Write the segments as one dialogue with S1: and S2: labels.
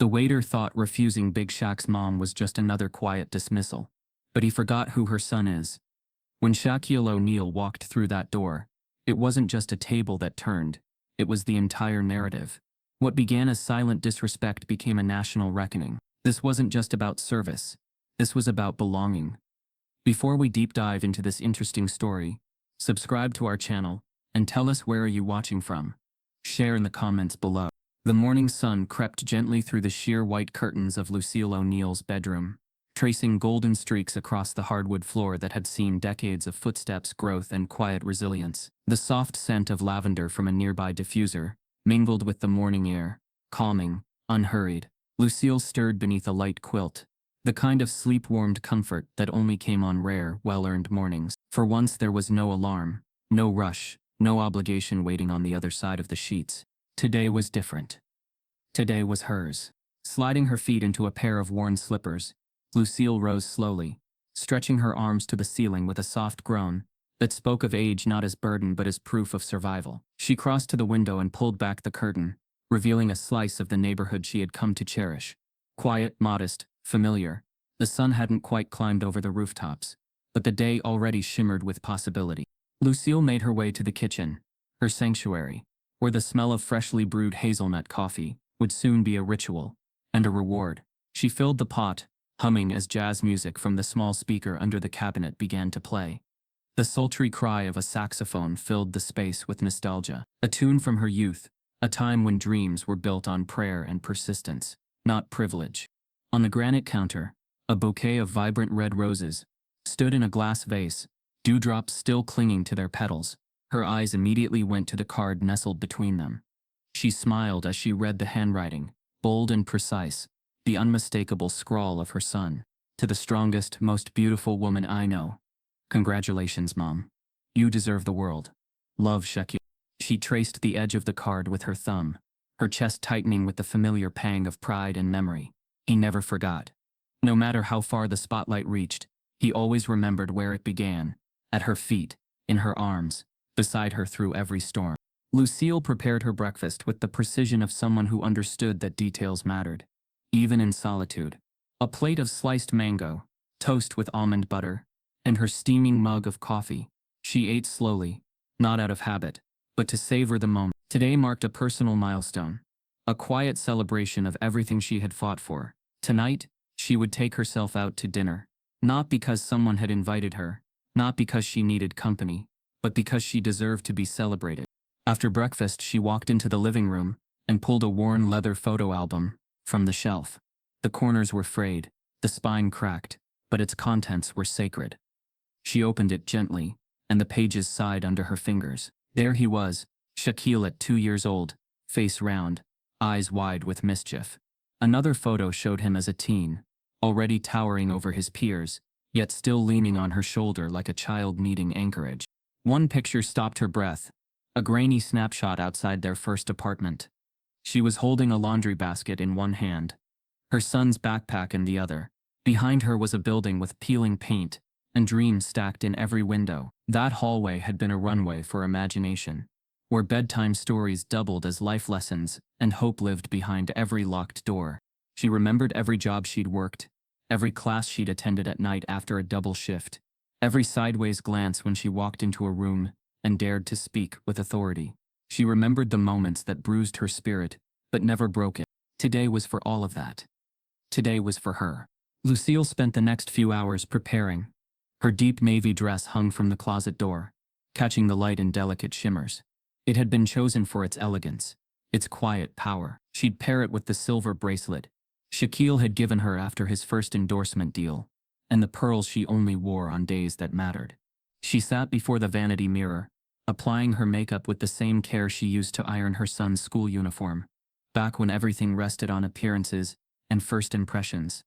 S1: The waiter thought refusing Big Shaq's mom was just another quiet dismissal. But he forgot who her son is. When Shaquille O'Neal walked through that door, it wasn't just a table that turned, it was the entire narrative. What began as silent disrespect became a national reckoning. This wasn't just about service. This was about belonging. Before we deep dive into this interesting story, subscribe to our channel, and tell us where are you watching from. Share in the comments below. The morning sun crept gently through the sheer white curtains of Lucille O'Neal's bedroom, tracing golden streaks across the hardwood floor that had seen decades of footsteps, growth, and quiet resilience. The soft scent of lavender from a nearby diffuser mingled with the morning air, calming, unhurried. Lucille stirred beneath a light quilt, the kind of sleep-warmed comfort that only came on rare, well-earned mornings. For once there was no alarm, no rush, no obligation waiting on the other side of the sheets. Today was different. Today was hers. Sliding her feet into a pair of worn slippers, Lucille rose slowly, stretching her arms to the ceiling with a soft groan that spoke of age not as burden but as proof of survival. She crossed to the window and pulled back the curtain, revealing a slice of the neighborhood she had come to cherish. Quiet, modest, familiar. The sun hadn't quite climbed over the rooftops, but the day already shimmered with possibility. Lucille made her way to the kitchen, her sanctuary, where the smell of freshly brewed hazelnut coffee would soon be a ritual and a reward. She filled the pot, humming as jazz music from the small speaker under the cabinet began to play. The sultry cry of a saxophone filled the space with nostalgia, a tune from her youth, a time when dreams were built on prayer and persistence, not privilege. On the granite counter, a bouquet of vibrant red roses stood in a glass vase, dewdrops still clinging to their petals. Her eyes immediately went to the card nestled between them. She smiled as she read the handwriting, bold and precise, the unmistakable scrawl of her son. To the strongest, most beautiful woman I know. Congratulations, Mom. You deserve the world. Love, Shaquille. She traced the edge of the card with her thumb, her chest tightening with the familiar pang of pride and memory. He never forgot. No matter how far the spotlight reached, he always remembered where it began, at her feet, in her arms, beside her through every storm. Lucille prepared her breakfast with the precision of someone who understood that details mattered, even in solitude. A plate of sliced mango, toast with almond butter, and her steaming mug of coffee. She ate slowly, not out of habit, but to savor the moment. Today marked a personal milestone, a quiet celebration of everything she had fought for. Tonight, she would take herself out to dinner, not because someone had invited her, not because she needed company, but because she deserved to be celebrated. After breakfast, she walked into the living room and pulled a worn leather photo album from the shelf. The corners were frayed, the spine cracked, but its contents were sacred. She opened it gently, and the pages sighed under her fingers. There he was, Shaquille at 2 years old, face round, eyes wide with mischief. Another photo showed him as a teen, already towering over his peers, yet still leaning on her shoulder like a child needing anchorage. One picture stopped her breath, a grainy snapshot outside their first apartment. She was holding a laundry basket in one hand, her son's backpack in the other. Behind her was a building with peeling paint and dreams stacked in every window. That hallway had been a runway for imagination, where bedtime stories doubled as life lessons and hope lived behind every locked door. She remembered every job she'd worked, every class she'd attended at night after a double shift, every sideways glance when she walked into a room and dared to speak with authority. She remembered the moments that bruised her spirit, but never broke it. Today was for all of that. Today was for her. Lucille spent the next few hours preparing. Her deep navy dress hung from the closet door, catching the light in delicate shimmers. It had been chosen for its elegance, its quiet power. She'd pair it with the silver bracelet Shaquille had given her after his first endorsement deal, and the pearls she only wore on days that mattered. She sat before the vanity mirror, applying her makeup with the same care she used to iron her son's school uniform, back when everything rested on appearances and first impressions.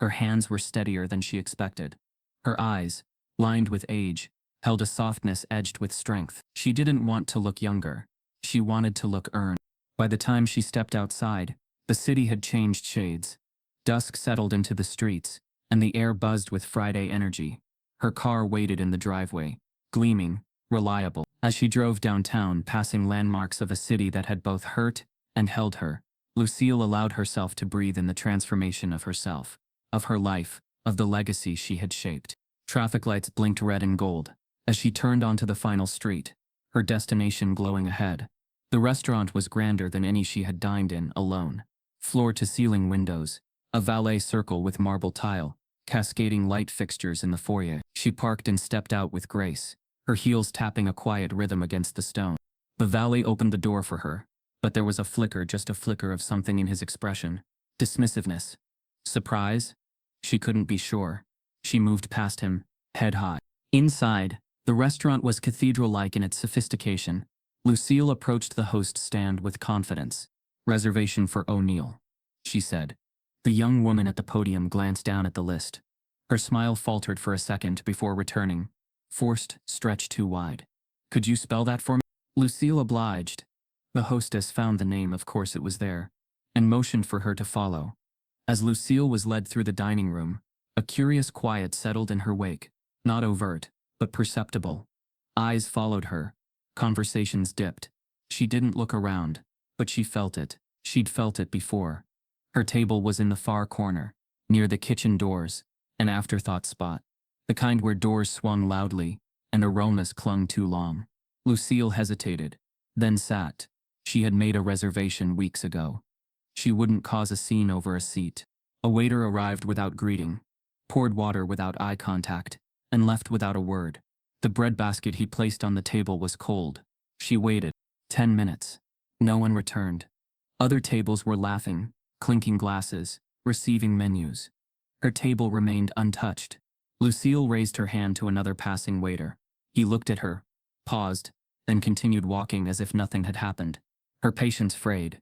S1: Her hands were steadier than she expected. Her eyes, lined with age, held a softness edged with strength. She didn't want to look younger. She wanted to look earned. By the time she stepped outside, the city had changed shades. Dusk settled into the streets, and the air buzzed with Friday energy. Her car waited in the driveway, gleaming, reliable. As she drove downtown, passing landmarks of a city that had both hurt and held her, Lucille allowed herself to breathe in the transformation of herself, of her life, of the legacy she had shaped. Traffic lights blinked red and gold as she turned onto the final street, her destination glowing ahead. The restaurant was grander than any she had dined in alone. Floor-to-ceiling windows, a valet circle with marble tile, cascading light fixtures in the foyer. She parked and stepped out with grace, her heels tapping a quiet rhythm against the stone. The valet opened the door for her, but there was a flicker, just a flicker of something in his expression. Dismissiveness. Surprise? She couldn't be sure. She moved past him, head high. Inside, the restaurant was cathedral-like in its sophistication. Lucille approached the host stand with confidence. "Reservation for O'Neal," she said. The young woman at the podium glanced down at the list. Her smile faltered for a second before returning. Forced, stretched too wide. "Could you spell that for me?" Lucille obliged. The hostess found the name, of course it was there, and motioned for her to follow. As Lucille was led through the dining room, a curious quiet settled in her wake, not overt, but perceptible. Eyes followed her. Conversations dipped. She didn't look around, but she felt it. She'd felt it before. Her table was in the far corner, near the kitchen doors, an afterthought spot, the kind where doors swung loudly and aromas clung too long. Lucille hesitated, then sat. She had made a reservation weeks ago. She wouldn't cause a scene over a seat. A waiter arrived without greeting, poured water without eye contact, and left without a word. The breadbasket he placed on the table was cold. She waited. 10 minutes. No one returned. Other tables were laughing, clinking glasses, receiving menus. Her table remained untouched. Lucille raised her hand to another passing waiter. He looked at her, paused, then continued walking as if nothing had happened. Her patience frayed.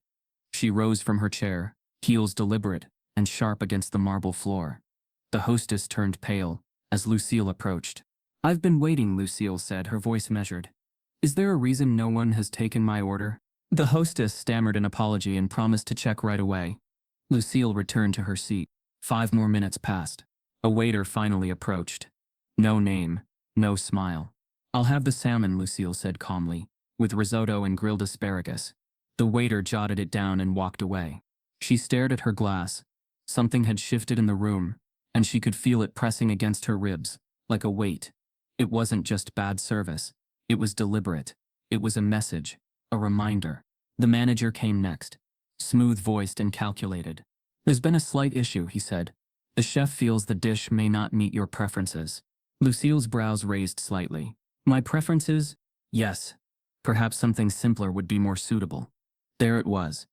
S1: She rose from her chair, heels deliberate and sharp against the marble floor. The hostess turned pale as Lucille approached. "I've been waiting," Lucille said, her voice measured. "Is there a reason no one has taken my order?" The hostess stammered an apology and promised to check right away. Lucille returned to her seat. 5 more minutes passed. A waiter finally approached. No name, no smile. "I'll have the salmon," Lucille said calmly, "with risotto and grilled asparagus." The waiter jotted it down and walked away. She stared at her glass. Something had shifted in the room, and she could feel it pressing against her ribs, like a weight. It wasn't just bad service. It was deliberate. It was a message, a reminder. The manager came next, smooth-voiced and calculated. "There's been a slight issue," he said. "The chef feels the dish may not meet your preferences." Lucille's brows raised slightly. "My preferences? Yes. Perhaps something simpler would be more suitable." There it was.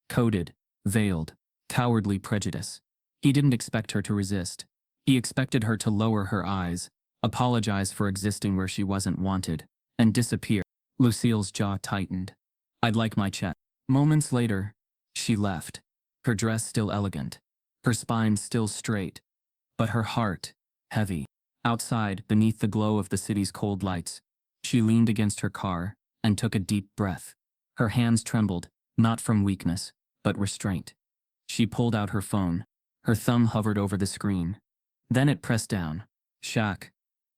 S1: Coded, veiled, cowardly prejudice. He didn't expect her to resist. He expected her to lower her eyes, apologize for existing where she wasn't wanted, and disappear. Lucille's jaw tightened. "I'd like my check." Moments later, she left, her dress still elegant, her spine still straight, but her heart heavy. Outside, beneath the glow of the city's cold lights, she leaned against her car and took a deep breath. Her hands trembled, not from weakness, but restraint. She pulled out her phone. Her thumb hovered over the screen. Then it pressed down. "Shaq,"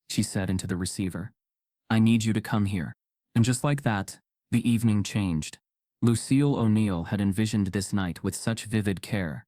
S1: she said into the receiver. "I need you to come here." And just like that, the evening changed. Lucille O'Neal had envisioned this night with such vivid care.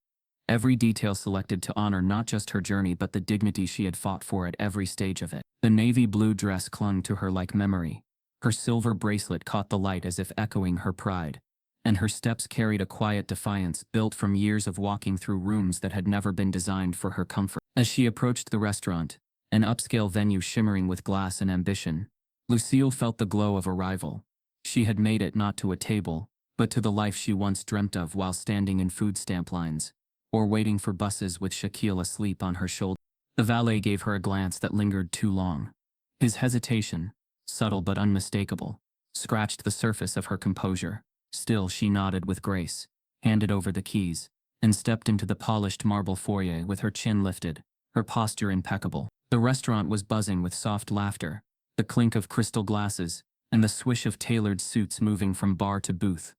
S1: Every detail selected to honor not just her journey but the dignity she had fought for at every stage of it. The navy blue dress clung to her like memory. Her silver bracelet caught the light as if echoing her pride. And her steps carried a quiet defiance built from years of walking through rooms that had never been designed for her comfort. As she approached the restaurant, an upscale venue shimmering with glass and ambition, Lucille felt the glow of arrival. She had made it not to a table, but to the life she once dreamt of while standing in food stamp lines, or waiting for buses with Shaquille asleep on her shoulder. The valet gave her a glance that lingered too long. His hesitation, subtle but unmistakable, scratched the surface of her composure. Still, she nodded with grace, handed over the keys, and stepped into the polished marble foyer with her chin lifted, her posture impeccable. The restaurant was buzzing with soft laughter, the clink of crystal glasses, and the swish of tailored suits moving from bar to booth.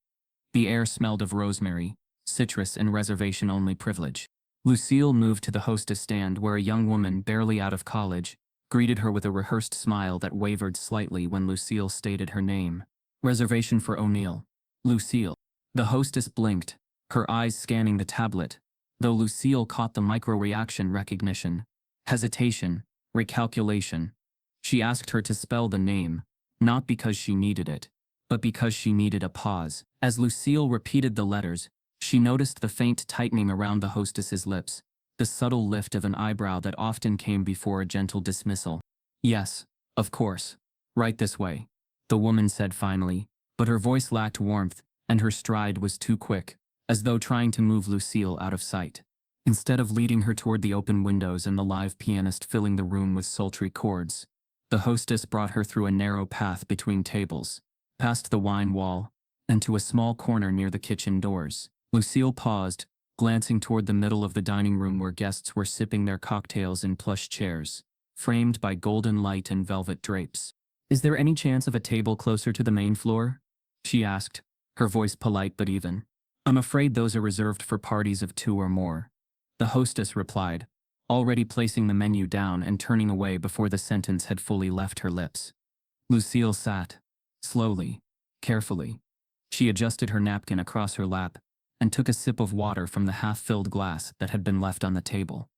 S1: The air smelled of rosemary, citrus, and reservation-only privilege. Lucille moved to the hostess stand where a young woman barely out of college greeted her with a rehearsed smile that wavered slightly when Lucille stated her name. "Reservation for O'Neal." "Lucille." The hostess blinked, her eyes scanning the tablet, though Lucille caught the micro-reaction recognition, hesitation, recalculation. She asked her to spell the name, not because she needed it, but because she needed a pause. As Lucille repeated the letters, she noticed the faint tightening around the hostess's lips, the subtle lift of an eyebrow that often came before a gentle dismissal. "Yes, of course. Right this way," the woman said finally, but her voice lacked warmth, and her stride was too quick, as though trying to move Lucille out of sight. Instead of leading her toward the open windows and the live pianist filling the room with sultry chords, the hostess brought her through a narrow path between tables, past the wine wall, and to a small corner near the kitchen doors. Lucille paused, glancing toward the middle of the dining room where guests were sipping their cocktails in plush chairs, framed by golden light and velvet drapes. "Is there any chance of a table closer to the main floor?" she asked, her voice polite but even. "I'm afraid those are reserved for parties of 2 or more," the hostess replied, already placing the menu down and turning away before the sentence had fully left her lips. Lucille sat, slowly, carefully. She adjusted her napkin across her lap and took a sip of water from the half-filled glass that had been left on the table.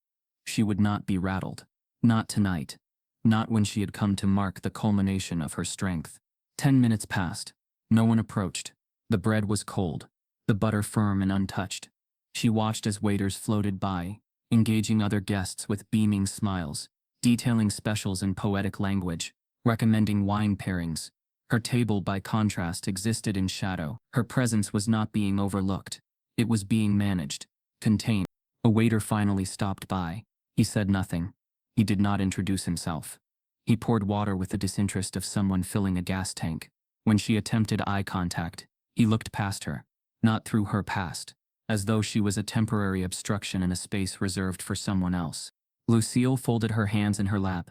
S1: She would not be rattled. Not tonight. Not when she had come to mark the culmination of her strength. 10 minutes passed. No one approached. The bread was cold, the butter firm and untouched. She watched as waiters floated by, engaging other guests with beaming smiles, detailing specials in poetic language, recommending wine pairings. Her table, by contrast, existed in shadow. Her presence was not being overlooked. It was being managed, contained. A waiter finally stopped by. He said nothing. He did not introduce himself. He poured water with the disinterest of someone filling a gas tank. When she attempted eye contact, he looked past her, not through her past, as though she was a temporary obstruction in a space reserved for someone else. Lucille folded her hands in her lap.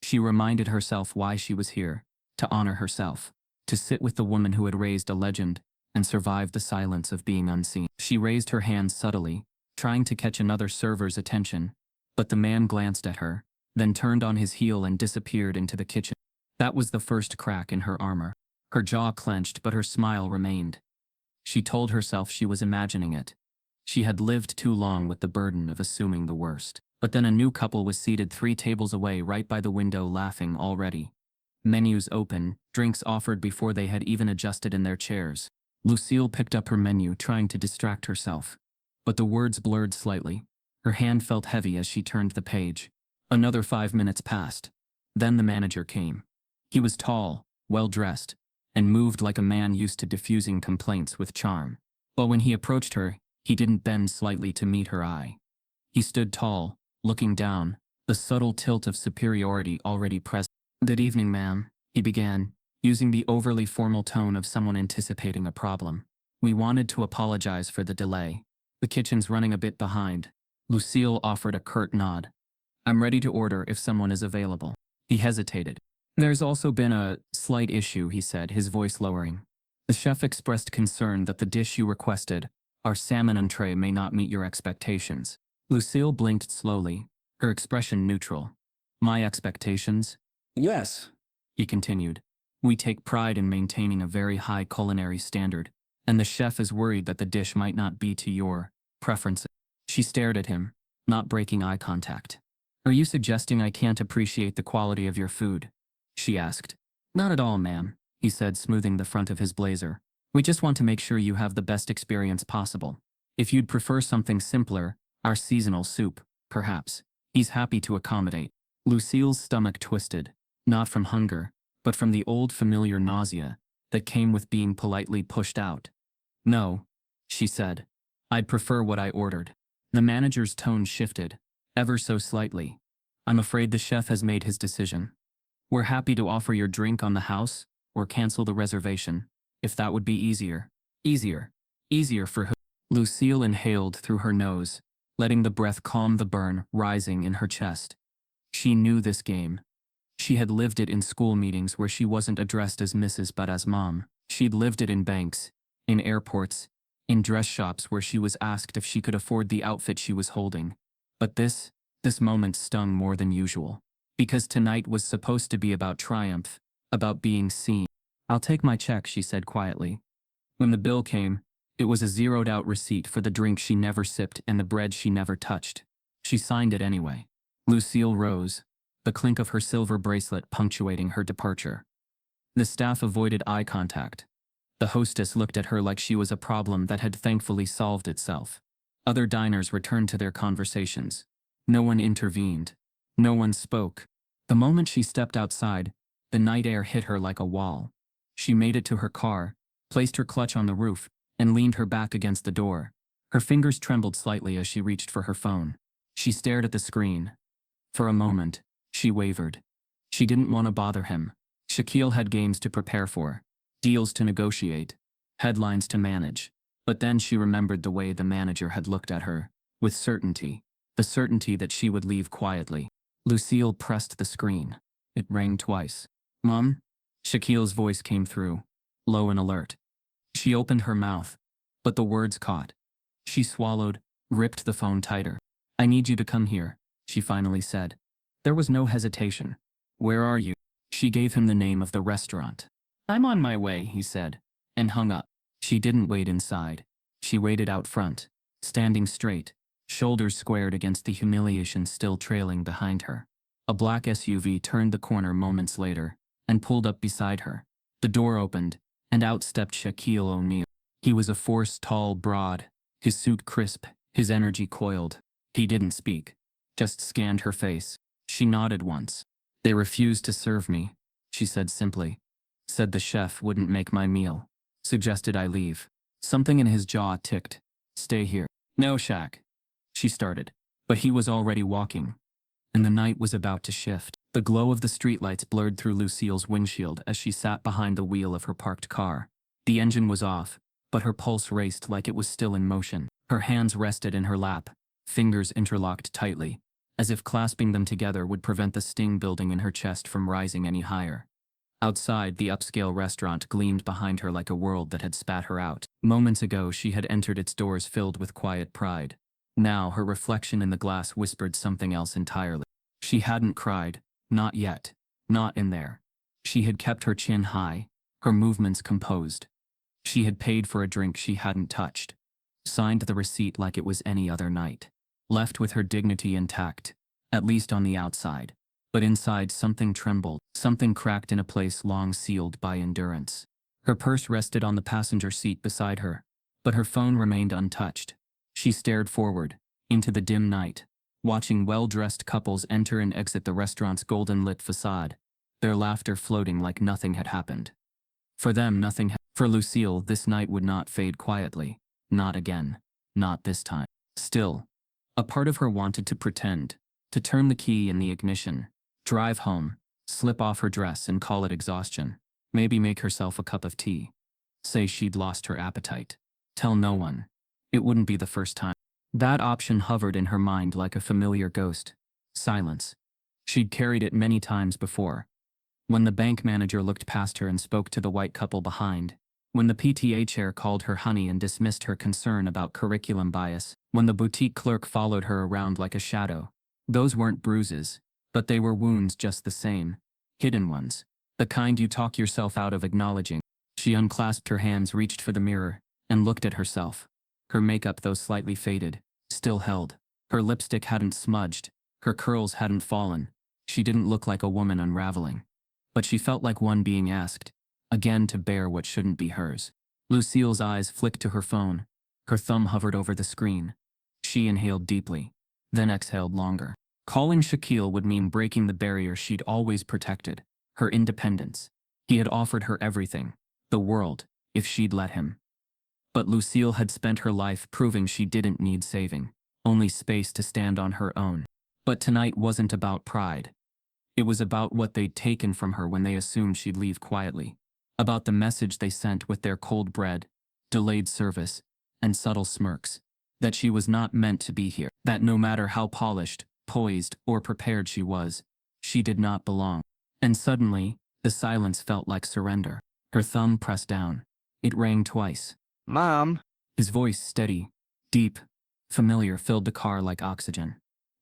S1: She reminded herself why she was here, to honor herself, to sit with the woman who had raised a legend and survived the silence of being unseen. She raised her hands subtly, trying to catch another server's attention, but the man glanced at her, then turned on his heel and disappeared into the kitchen. That was the first crack in her armor. Her jaw clenched, but her smile remained. She told herself she was imagining it. She had lived too long with the burden of assuming the worst. But then a new couple was seated 3 tables away right by the window, laughing already. Menus open, drinks offered before they had even adjusted in their chairs. Lucille picked up her menu, trying to distract herself. But the words blurred slightly. Her hand felt heavy as she turned the page. Another 5 minutes passed. Then the manager came. He was tall, well-dressed, and moved like a man used to diffusing complaints with charm. But when he approached her, he didn't bend slightly to meet her eye. He stood tall, looking down, the subtle tilt of superiority already present. "Good evening, ma'am," he began, using the overly formal tone of someone anticipating a problem. "We wanted to apologize for the delay. The kitchen's running a bit behind." Lucille offered a curt nod. "I'm ready to order if someone is available." He hesitated. "There's also been a slight issue," he said, his voice lowering. "The chef expressed concern that the dish you requested, our salmon entree, may not meet your expectations." Lucille blinked slowly, her expression neutral. "My expectations?" "Yes," he continued. "We take pride in maintaining a very high culinary standard, and the chef is worried that the dish might not be to your preferences." She stared at him, not breaking eye contact. "Are you suggesting I can't appreciate the quality of your food?" she asked. "Not at all, ma'am," he said, smoothing the front of his blazer. "We just want to make sure you have the best experience possible. If you'd prefer something simpler, our seasonal soup, perhaps." He's happy to accommodate. Lucille's stomach twisted, not from hunger, but from the old familiar nausea that came with being politely pushed out. "No," she said. "I'd prefer what I ordered." The manager's tone shifted, ever so slightly. "I'm afraid the chef has made his decision. We're happy to offer your drink on the house, or cancel the reservation, if that would be easier." "Easier? Easier for who?" Lucille inhaled through her nose, letting the breath calm the burn rising in her chest. She knew this game. She had lived it in school meetings where she wasn't addressed as Mrs. but as Mom. She'd lived it in banks, in airports, in dress shops where she was asked if she could afford the outfit she was holding. But this moment stung more than usual. Because tonight was supposed to be about triumph, about being seen. "I'll take my check," she said quietly. When the bill came, It was a zeroed-out receipt for the drink she never sipped and the bread she never touched. She signed it anyway. Lucille rose, the clink of her silver bracelet punctuating her departure. The staff avoided eye contact. The hostess looked at her like she was a problem that had thankfully solved itself. Other diners returned to their conversations. No one intervened. No one spoke. The moment she stepped outside, the night air hit her like a wall. She made it to her car, placed her clutch on the roof, and leaned her back against the door. Her fingers trembled slightly as she reached for her phone. She stared at the screen. For a moment, she wavered. She didn't want to bother him. Shaquille had games to prepare for, deals to negotiate, headlines to manage. But then she remembered the way the manager had looked at her, with certainty, the certainty that she would leave quietly. Lucille pressed the screen. It rang twice. "Mom?" Shaquille's voice came through, low and alert. She opened her mouth, but the words caught. She swallowed, ripped the phone tighter. "I need you to come here," she finally said. There was no hesitation. "Where are you?" She gave him the name of the restaurant. "I'm on my way," he said, and hung up. She didn't wait inside. She waited out front, standing straight, shoulders squared against the Humiliation still trailing behind her. A black SUV turned the corner moments later and pulled up beside her. The door opened, and out stepped Shaquille O'Neal. He was a force tall, broad, his suit crisp, his energy coiled. He didn't speak, just scanned her face. She nodded once. "They refused to serve me," she said simply. "Said the chef wouldn't make my meal. Suggested I leave." Something in his jaw ticked. "Stay here." "No, Shaq," she started. But he was already walking, and the night was about to shift. The glow of the streetlights blurred through Lucille's windshield as she sat behind the wheel of her parked car. The engine was off, but her pulse raced like it was still in motion. Her hands rested in her lap, fingers interlocked tightly, as if clasping them together would prevent the sting building in her chest from rising any higher. Outside, the upscale restaurant gleamed behind her like a world that had spat her out. Moments ago, she had entered its doors filled with quiet pride. Now, her reflection in the glass whispered something else entirely. She hadn't cried, not yet, not in there. She had kept her chin high, her movements composed. She had paid for a drink she hadn't touched, signed the receipt like it was any other night, left with her dignity intact, at least on the outside. But inside something trembled, something cracked in a place long sealed by endurance. Her purse rested on the passenger seat beside her, but her phone remained untouched. She stared forward, into the dim night, watching well-dressed couples enter and exit the restaurant's golden-lit facade, their laughter floating like nothing had happened. For them, nothing had. For Lucille, this night would not fade quietly. Not again. Not this time. Still, a part of her wanted to pretend, to turn the key in the ignition, drive home, slip off her dress and call it exhaustion. Maybe make herself a cup of tea. Say she'd lost her appetite. Tell no one. It wouldn't be the first time. That option hovered in her mind like a familiar ghost. Silence. She'd carried it many times before. When the bank manager looked past her and spoke to the white couple behind. When the PTA chair called her honey and dismissed her concern about curriculum bias. When the boutique clerk followed her around like a shadow. Those weren't bruises, but they were wounds just the same. Hidden ones. The kind you talk yourself out of acknowledging. She unclasped her hands, reached for the mirror, and looked at herself. Her makeup, though slightly faded, still held. Her lipstick hadn't smudged. Her curls hadn't fallen. She didn't look like a woman unraveling. But she felt like one being asked, again, to bear what shouldn't be hers. Lucille's eyes flicked to her phone. Her thumb hovered over the screen. She inhaled deeply, then exhaled longer. Calling Shaquille would mean breaking the barrier she'd always protected, her independence. He had offered her everything, the world, if she'd let him. But Lucille had spent her life proving she didn't need saving, only space to stand on her own. But tonight wasn't about pride. It was about what they'd taken from her when they assumed she'd leave quietly. About the message they sent with their cold bread, delayed service, and subtle smirks. That she was not meant to be here. That no matter how polished, poised, or prepared she was, she did not belong. And suddenly, the silence felt like surrender. Her thumb pressed down. It rang twice.
S2: "Mom."
S1: His voice, steady, deep, familiar, filled the car like oxygen.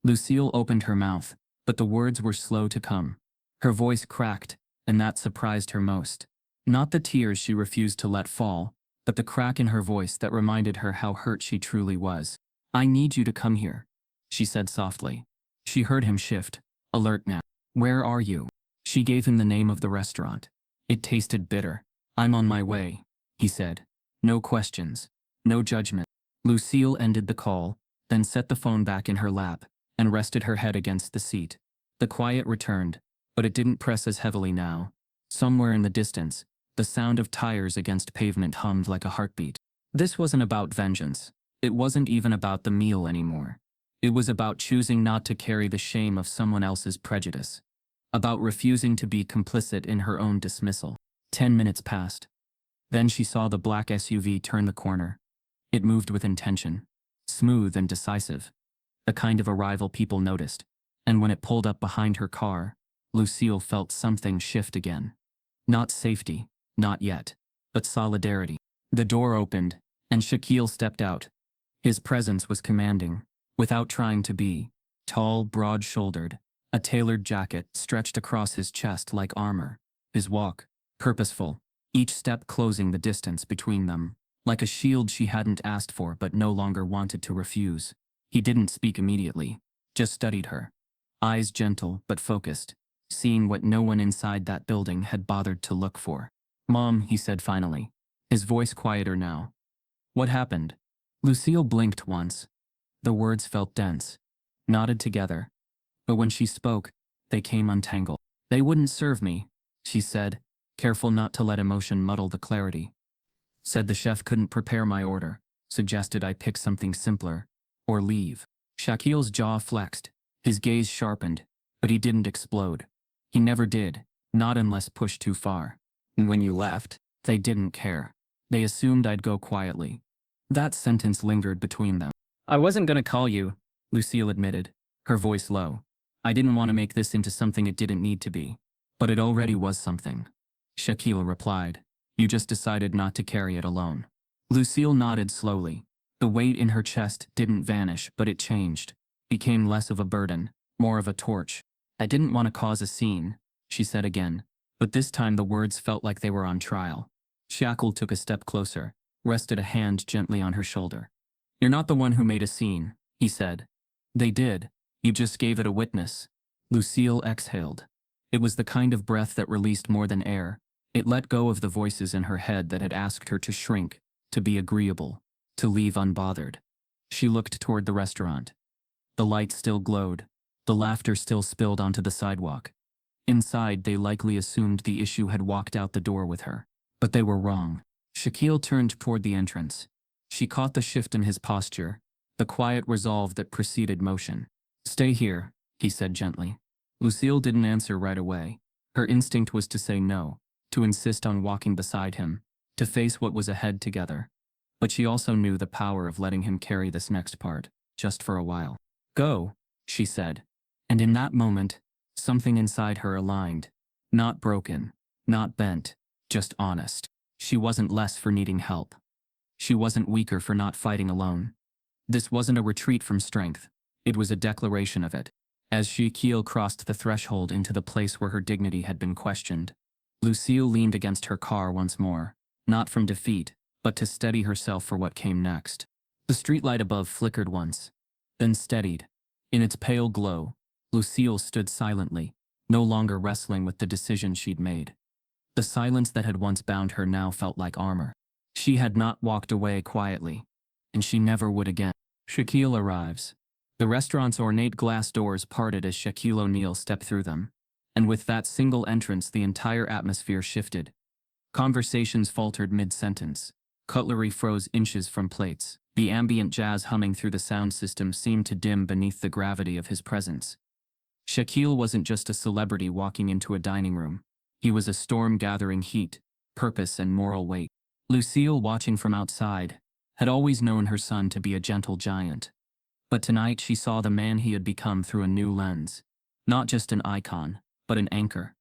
S1: Lucille opened her mouth, but the words were slow to come. Her voice cracked, and that surprised her most. Not the tears she refused to let fall, but the crack in her voice that reminded her how hurt she truly was. "I need you to come here," she said softly. She heard him shift, alert now. "Where are you?" She gave him the name of the restaurant. It tasted bitter. "I'm on my way," he said. No questions. No judgment. Lucille ended the call, then set the phone back in her lap, and rested her head against the seat. The quiet returned, but it didn't press as heavily now. Somewhere in the distance, the sound of tires against pavement hummed like a heartbeat. This wasn't about vengeance. It wasn't even about the meal anymore. It was about choosing not to carry the shame of someone else's prejudice. About refusing to be complicit in her own dismissal. 10 minutes passed. Then she saw the black SUV turn the corner. It moved with intention. Smooth and decisive. The kind of arrival people noticed. And when it pulled up behind her car, Lucille felt something shift again. Not safety, not yet, but solidarity. The door opened, and Shaquille stepped out. His presence was commanding, without trying to be. Tall, broad-shouldered, a tailored jacket stretched across his chest like armor. His walk, purposeful, each step closing the distance between them, like a shield she hadn't asked for but no longer wanted to refuse. He didn't speak immediately, just studied her. Eyes gentle but focused, seeing what no one inside that building had bothered to look for. "Mom," he said finally, his voice quieter now. "What happened?" Lucille blinked once. The words felt dense, knotted together. But when she spoke, they came untangled. "They wouldn't serve me," she said, careful not to let emotion muddle the clarity. "Said the chef couldn't prepare my order, suggested I pick something simpler, or leave." Shaquille's jaw flexed, his gaze sharpened, but he didn't explode. He never did, not unless pushed too far. "And when you left, they didn't care. They assumed I'd go quietly." That sentence lingered between them. "I wasn't gonna call you," Lucille admitted, her voice low. "I didn't want to make this into something it didn't need to be. But it already was something." Shaquille replied. "You just decided not to carry it alone." Lucille nodded slowly. The weight in her chest didn't vanish, but it changed. Became less of a burden, more of a torch. "I didn't want to cause a scene," she said again, but this time the words felt like they were on trial. Shackle took a step closer, rested a hand gently on her shoulder. "You're not the one who made a scene," he said. "They did. You just gave it a witness." Lucille exhaled. It was the kind of breath that released more than air. It let go of the voices in her head that had asked her to shrink, to be agreeable, to leave unbothered. She looked toward the restaurant. The lights still glowed. The laughter still spilled onto the sidewalk. Inside, they likely assumed the issue had walked out the door with her. But they were wrong. Shaquille turned toward the entrance. She caught the shift in his posture, the quiet resolve that preceded motion. "Stay here," he said gently. Lucille didn't answer right away. Her instinct was to say no, to insist on walking beside him, to face what was ahead together. But she also knew the power of letting him carry this next part, just for a while. "Go," she said. And in that moment, something inside her aligned. Not broken, not bent, just honest. She wasn't less for needing help. She wasn't weaker for not fighting alone. This wasn't a retreat from strength. It was a declaration of it. As Shaquille crossed the threshold into the place where her dignity had been questioned, Lucille leaned against her car once more, not from defeat, but to steady herself for what came next. The streetlight above flickered once, then steadied. In its pale glow, Lucille stood silently, no longer wrestling with the decision she'd made. The silence that had once bound her now felt like armor. She had not walked away quietly, and she never would again. Shaquille arrives. The restaurant's ornate glass doors parted as Shaquille O'Neal stepped through them, and with that single entrance the entire atmosphere shifted. Conversations faltered mid-sentence. Cutlery froze inches from plates. The ambient jazz humming through the sound system seemed to dim beneath the gravity of his presence. Shaquille wasn't just a celebrity walking into a dining room. He was a storm gathering heat, purpose and moral weight. Lucille, watching from outside, had always known her son to be a gentle giant. But tonight she saw the man he had become through a new lens. Not just an icon, but an anchor.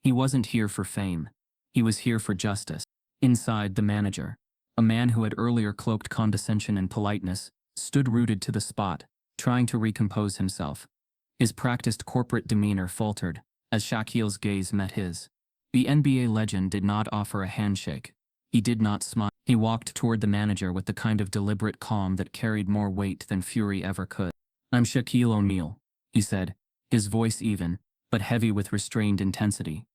S1: He wasn't here for fame. He was here for justice. Inside, the manager, a man who had earlier cloaked condescension and politeness, stood rooted to the spot, trying to recompose himself. His practiced corporate demeanor faltered as Shaquille's gaze met his. The NBA legend did not offer a handshake. He did not smile. He walked toward the manager with the kind of deliberate calm that carried more weight than fury ever could. "I'm Shaquille O'Neal," he said, his voice even, but heavy with restrained intensity.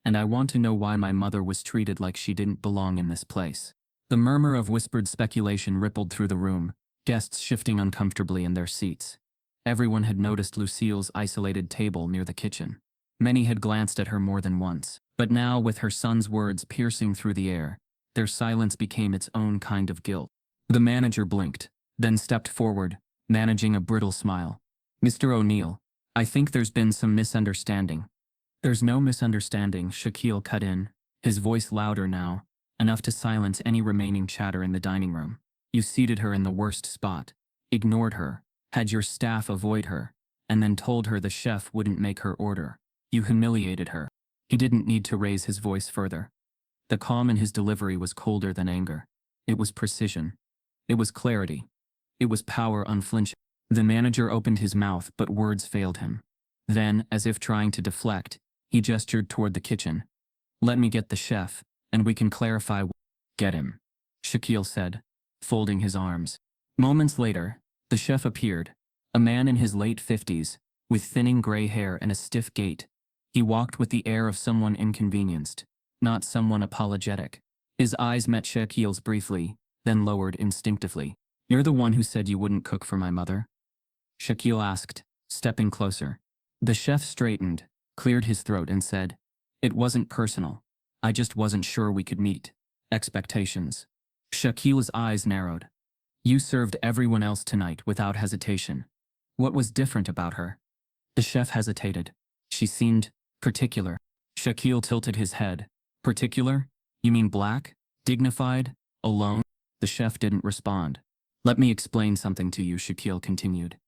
S1: "And I want to know why my mother was treated like she didn't belong in this place." The murmur of whispered speculation rippled through the room, guests shifting uncomfortably in their seats. Everyone had noticed Lucille's isolated table near the kitchen. Many had glanced at her more than once, but now, with her son's words piercing through the air, their silence became its own kind of guilt. The manager blinked, then stepped forward, managing a brittle smile. "Mr. O'Neal, I think there's been some misunderstanding." "There's no misunderstanding," Shaquille cut in, his voice louder now, enough to silence any remaining chatter in the dining room. "You seated her in the worst spot, ignored her, had your staff avoid her, and then told her the chef wouldn't make her order. You humiliated her." He didn't need to raise his voice further. The calm in his delivery was colder than anger. It was precision. It was clarity. It was power unflinching. The manager opened his mouth, but words failed him. Then, as if trying to deflect, he gestured toward the kitchen. "Let me get the chef, and we can clarify." "Get him," Shaquille said, folding his arms. Moments later, the chef appeared, a man in his late 50s, with thinning gray hair and a stiff gait. He walked with the air of someone inconvenienced, not someone apologetic. His eyes met Shaquille's briefly, then lowered instinctively. "You're the one who said you wouldn't cook for my mother?" Shaquille asked, stepping closer. The chef straightened, cleared his throat and said, "It wasn't personal. I just wasn't sure we could meet expectations." Shaquille's eyes narrowed. "You served everyone else tonight without hesitation. What was different about her?" The chef hesitated. "She seemed particular." Shaquille tilted his head. "Particular? You mean black? Dignified? Alone?" The chef didn't respond. "Let me explain something to you," Shaquille continued.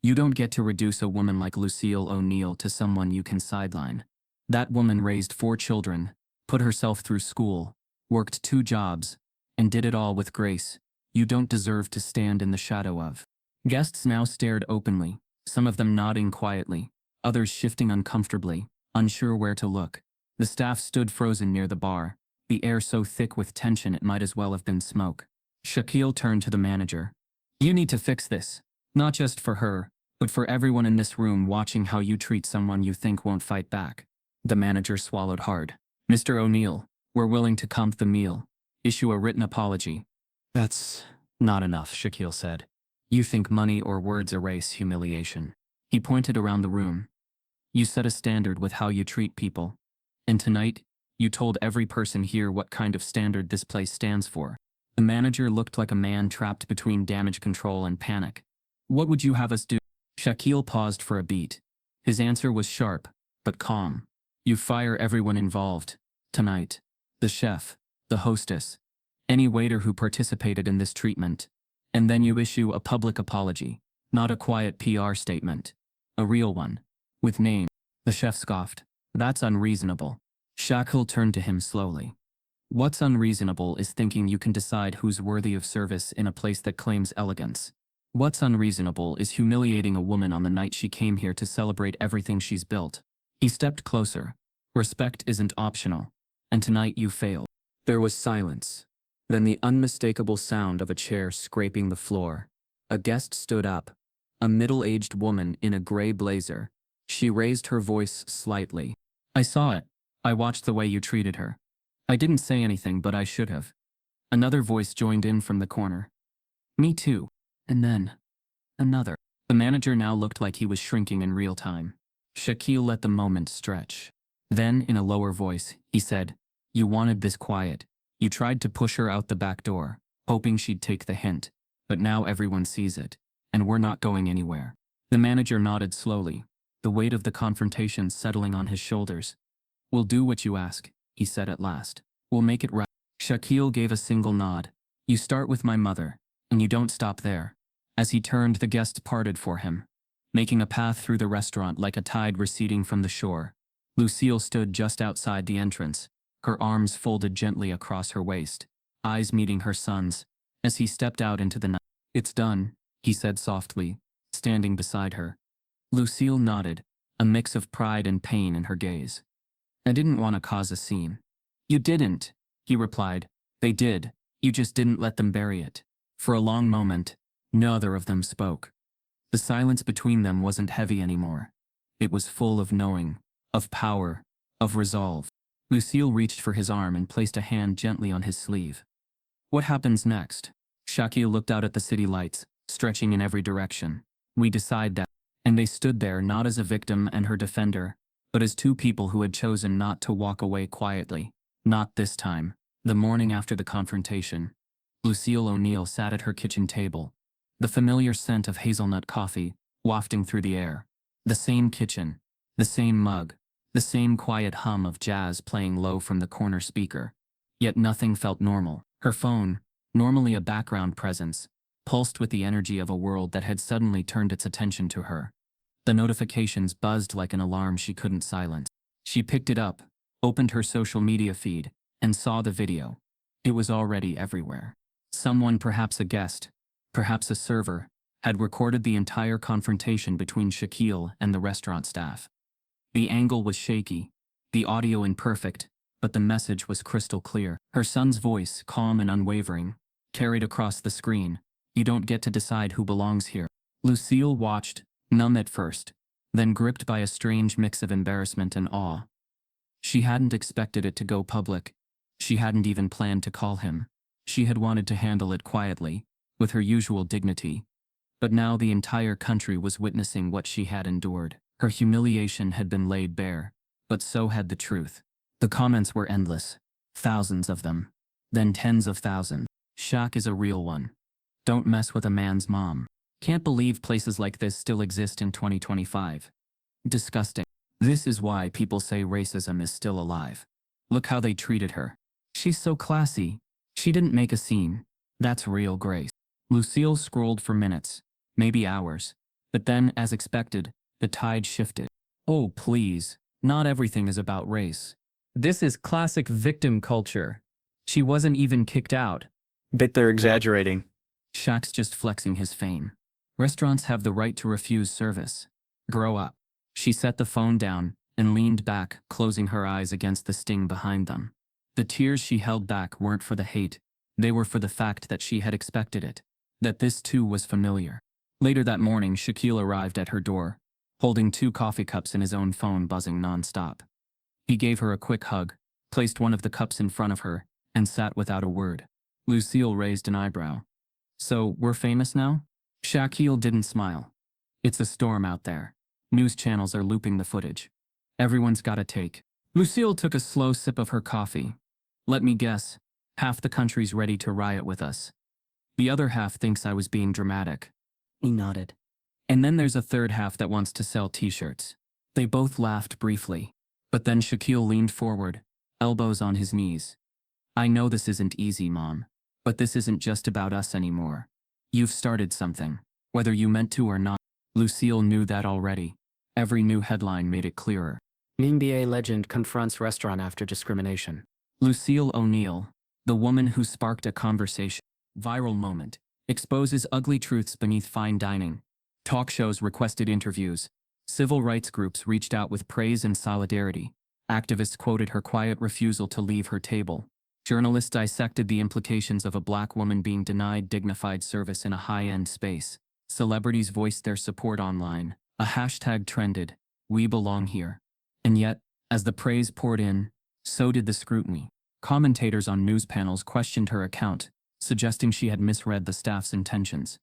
S1: "You don't get to reduce a woman like Lucille O'Neal to someone you can sideline. That woman raised 4 children, put herself through school, worked 2 jobs, and did it all with grace. You don't deserve to stand in the shadow of." Guests now stared openly, some of them nodding quietly, others shifting uncomfortably, unsure where to look. The staff stood frozen near the bar, the air so thick with tension it might as well have been smoke. Shaquille turned to the manager. "You need to fix this, not just for her, but for everyone in this room watching how you treat someone you think won't fight back." The manager swallowed hard. "Mr. O'Neal, we're willing to comp the meal, issue a written apology." "That's not enough," Shaquille said. "You think money or words erase humiliation." He pointed around the room. "You set a standard with how you treat people. And tonight, you told every person here what kind of standard this place stands for." The manager looked like a man trapped between damage control and panic. "What would you have us do?" Shaquille paused for a beat. His answer was sharp, but calm. "You fire everyone involved. Tonight. The chef, the hostess, any waiter who participated in this treatment. And then you issue a public apology, not a quiet PR statement. A real one. With name." The chef scoffed. "That's unreasonable." Shaquille turned to him slowly. "What's unreasonable is thinking you can decide who's worthy of service in a place that claims elegance. What's unreasonable is humiliating a woman on the night she came here to celebrate everything she's built." He stepped closer. "Respect isn't optional. And tonight you failed." There was silence. Then the unmistakable sound of a chair scraping the floor. A guest stood up. A middle-aged woman in a gray blazer. She raised her voice slightly. "I saw it. I watched the way you treated her. I didn't say anything, but I should have." Another voice joined in from the corner. "Me too." And then, another. The manager now looked like he was shrinking in real time. Shaquille let the moment stretch. Then, in a lower voice, he said, "You wanted this quiet. You tried to push her out the back door, hoping she'd take the hint. But now everyone sees it, and we're not going anywhere." The manager nodded slowly, the weight of the confrontation settling on his shoulders. "We'll do what you ask," he said at last. "We'll make it right." Shaquille gave a single nod. "You start with my mother, and you don't stop there." As he turned, the guests parted for him, making a path through the restaurant like a tide receding from the shore. Lucille stood just outside the entrance, her arms folded gently across her waist, eyes meeting her son's. As he stepped out into the night, "It's done," he said softly, standing beside her. Lucille nodded, a mix of pride and pain in her gaze. "I didn't want to cause a scene." "You didn't," he replied. "They did. You just didn't let them bury it. For a long moment, neither of them spoke. The silence between them wasn't heavy anymore. It was full of knowing, of power, of resolve. Lucille reached for his arm and placed a hand gently on his sleeve. What happens next? Shaquille looked out at the city lights, stretching in every direction. We decide that. And they stood there not as a victim and her defender, but as two people who had chosen not to walk away quietly. Not this time. The morning after the confrontation, Lucille O'Neal sat at her kitchen table, the familiar scent of hazelnut coffee wafting through the air. The same kitchen, the same mug, the same quiet hum of jazz playing low from the corner speaker. Yet nothing felt normal. Her phone, normally a background presence, pulsed with the energy of a world that had suddenly turned its attention to her. The notifications buzzed like an alarm she couldn't silence. She picked it up, opened her social media feed, and saw the video. It was already everywhere. Someone, perhaps a guest, perhaps a server, had recorded the entire confrontation between Shaquille and the restaurant staff. The angle was shaky, the audio imperfect, but the message was crystal clear. Her son's voice, calm and unwavering, carried across the screen. You don't get to decide who belongs here. Lucille watched, numb at first, then gripped by a strange mix of embarrassment and awe. She hadn't expected it to go public. She hadn't even planned to call him. She had wanted to handle it quietly, with her usual dignity. But now the entire country was witnessing what she had endured. Her humiliation had been laid bare, but so had the truth. The comments were endless. Thousands of them. Then tens of thousands. Shaq is a real one. Don't mess with a man's mom. Can't believe places like this still exist in 2025. Disgusting. This is why people say racism is still alive. Look how they treated her. She's so classy. She didn't make a scene. That's real grace. Lucille scrolled for minutes, maybe hours. But then, as expected, the tide shifted. Oh, please. Not everything is about race. This is classic victim culture. She wasn't even kicked out.
S2: Bet they're exaggerating.
S1: Shaq's just flexing his fame. Restaurants have the right to refuse service. Grow up. She set the phone down and leaned back, closing her eyes against the sting behind them. The tears she held back weren't for the hate. They were for the fact that she had expected it. That this too was familiar. Later that morning, Shaquille arrived at her door, holding 2 coffee cups and his own phone buzzing nonstop. He gave her a quick hug, placed one of the cups in front of her, and sat without a word. Lucille raised an eyebrow. So, we're famous now? Shaquille didn't smile. It's a storm out there. News channels are looping the footage. Everyone's got a take. Lucille took a slow sip of her coffee. Let me guess, half the country's ready to riot with us. The other half thinks I was being dramatic. He nodded. And then there's a third half that wants to sell t-shirts. They both laughed briefly. But then Shaquille leaned forward, elbows on his knees. I know this isn't easy, Mom. But this isn't just about us anymore. You've started something, whether you meant to or not. Lucille knew that already. Every new headline made it clearer. NBA legend confronts restaurant after discrimination. Lucille O'Neal, the woman who sparked a conversation. Viral moment. Exposes ugly truths beneath fine dining. Talk shows requested interviews. Civil rights groups reached out with praise and solidarity. Activists quoted her quiet refusal to leave her table. Journalists dissected the implications of a black woman being denied dignified service in a high-end space. Celebrities voiced their support online. A hashtag trended, "We belong here." And yet, as the praise poured in, so did the scrutiny. Commentators on news panels questioned her account, suggesting she had misread the staff's intentions.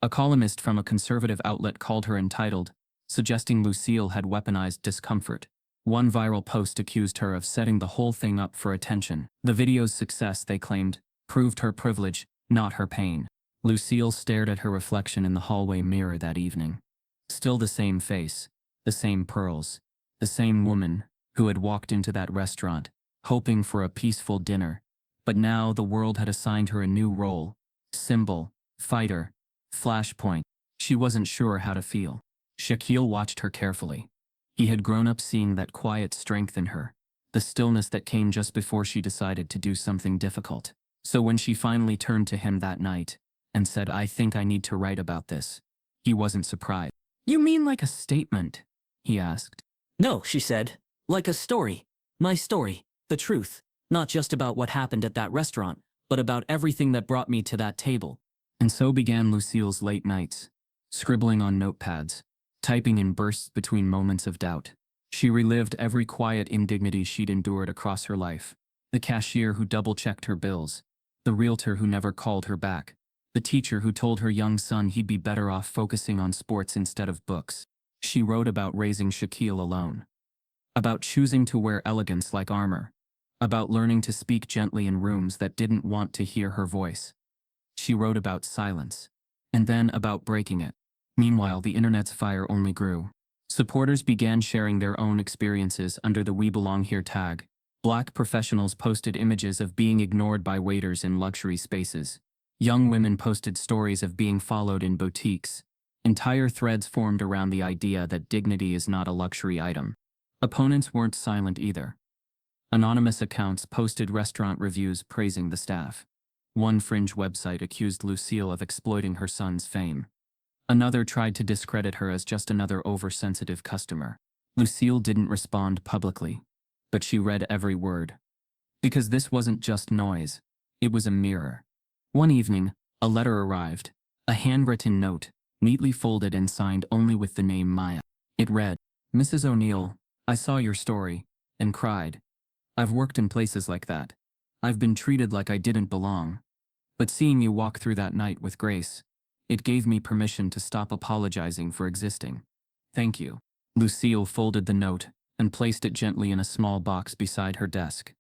S1: A columnist from a conservative outlet called her entitled, suggesting Lucille had weaponized discomfort. One viral post accused her of setting the whole thing up for attention. The video's success, they claimed, proved her privilege, not her pain. Lucille stared at her reflection in the hallway mirror that evening. Still the same face, the same pearls, the same woman who had walked into that restaurant, hoping for a peaceful dinner. But now the world had assigned her a new role. Symbol, fighter, flashpoint. She wasn't sure how to feel. Shaquille watched her carefully. He had grown up seeing that quiet strength in her, the stillness that came just before she decided to do something difficult. So when she finally turned to him that night and said, "I think I need to write about this," he wasn't surprised. "You mean like a statement?" he asked.
S3: "No," she said. "Like a story. My story. The truth. Not just about what happened at that restaurant,
S1: but about everything that brought me to that table. And so began Lucille's late nights, scribbling on notepads, typing in bursts between moments of doubt. She relived every quiet indignity she'd endured across her life. The cashier who double-checked her bills, the realtor who never called her back, the teacher who told her young son he'd be better off focusing on sports instead of books. She wrote about raising Shaquille alone, about choosing to wear elegance like armor, about learning to speak gently in rooms that didn't want to hear her voice. She wrote about silence, and then about breaking it. Meanwhile, the internet's fire only grew. Supporters began sharing their own experiences under the "We Belong Here" tag. Black professionals posted images of being ignored by waiters in luxury spaces. Young women posted stories of being followed in boutiques. Entire threads formed around the idea that dignity is not a luxury item. Opponents weren't silent either. Anonymous accounts posted restaurant reviews praising the staff. One fringe website accused Lucille of exploiting her son's fame. Another tried to discredit her as just another oversensitive customer. Lucille didn't respond publicly, but she read every word. Because this wasn't just noise, it was a mirror. One evening, a letter arrived, a handwritten note, neatly folded and signed only with the name Maya. It read, "Mrs. O'Neal, I saw your story, and cried. I've worked in places like that. I've been treated like I didn't belong. But seeing you walk through that night with grace, it gave me permission to stop apologizing for existing. Thank you." Lucille folded the note and placed it gently in a small box beside her desk,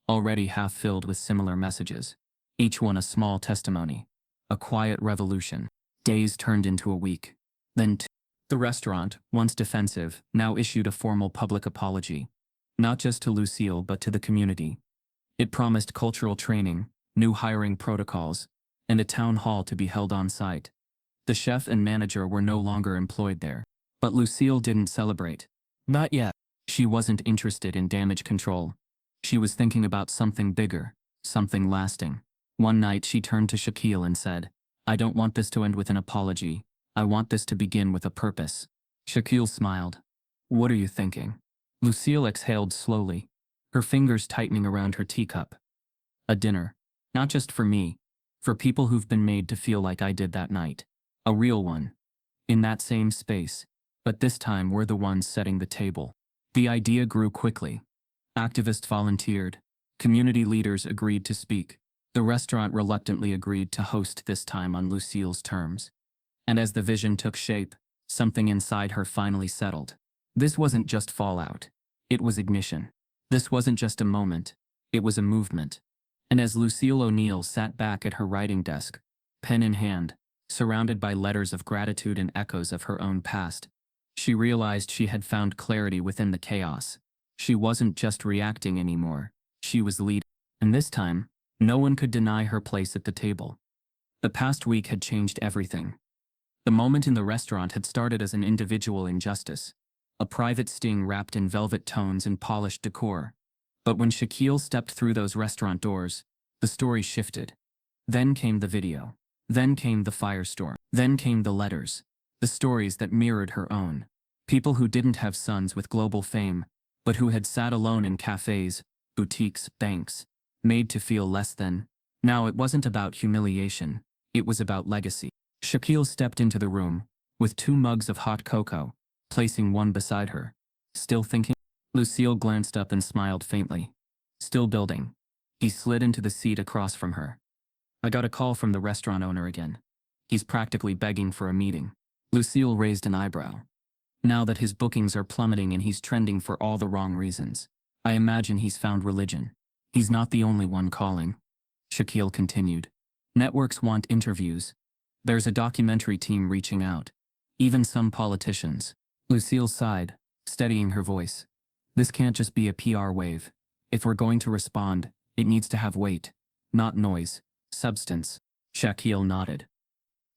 S1: already half filled with similar messages, each one a small testimony, a quiet revolution. Days turned into a week, then two. The restaurant, once defensive, now issued a formal public apology, not just to Lucille but to the community. It promised cultural training, new hiring protocols, and a town hall to be held on site. The chef and manager were no longer employed there. But Lucille didn't celebrate. Not yet. She wasn't interested in damage control. She was thinking about something bigger, something lasting. One night she turned to Shaquille and said, "I don't want this to end with an apology. I want this to begin with a purpose." Shaquille smiled. "What are you thinking?" Lucille exhaled slowly, her fingers tightening around her teacup. "A dinner. Not just for me, for people who've been made to feel like I did that night. A real one. In that same space. But this time we're the ones setting the table." The idea grew quickly. Activists volunteered. Community leaders agreed to speak. The restaurant reluctantly agreed to host this time on Lucille's terms. And as the vision took shape, something inside her finally settled. This wasn't just fallout. It was ignition. This wasn't just a moment. It was a movement. And as Lucille O'Neal sat back at her writing desk, pen in hand, surrounded by letters of gratitude and echoes of her own past, she realized she had found clarity within the chaos. She wasn't just reacting anymore. She was leading. And this time, no one could deny her place at the table. The past week had changed everything. The moment in the restaurant had started as an individual injustice, a private sting wrapped in velvet tones and polished decor. But when Shaquille stepped through those restaurant doors, the story shifted. Then came the video. Then came the firestorm. Then came the letters. The stories that mirrored her own. People who didn't have sons with global fame, but who had sat alone in cafes, boutiques, banks, made to feel less than. Now it wasn't about humiliation, it was about legacy. Shaquille stepped into the room, with 2 mugs of hot cocoa, placing one beside her. "Still thinking?" Lucille glanced up and smiled faintly. "Still building." He slid into the seat across from her. "I got a call from the restaurant owner again. He's practically begging for a meeting." Lucille raised an eyebrow. "Now that his bookings are plummeting and he's trending for all the wrong reasons, I imagine he's found religion. He's not the only one calling." Shaquille continued. "Networks want interviews. There's a documentary team reaching out. Even some politicians." Lucille sighed, steadying her voice. "This can't just be a PR wave. If we're going to respond, it needs to have weight, not noise, substance." Shaquille nodded.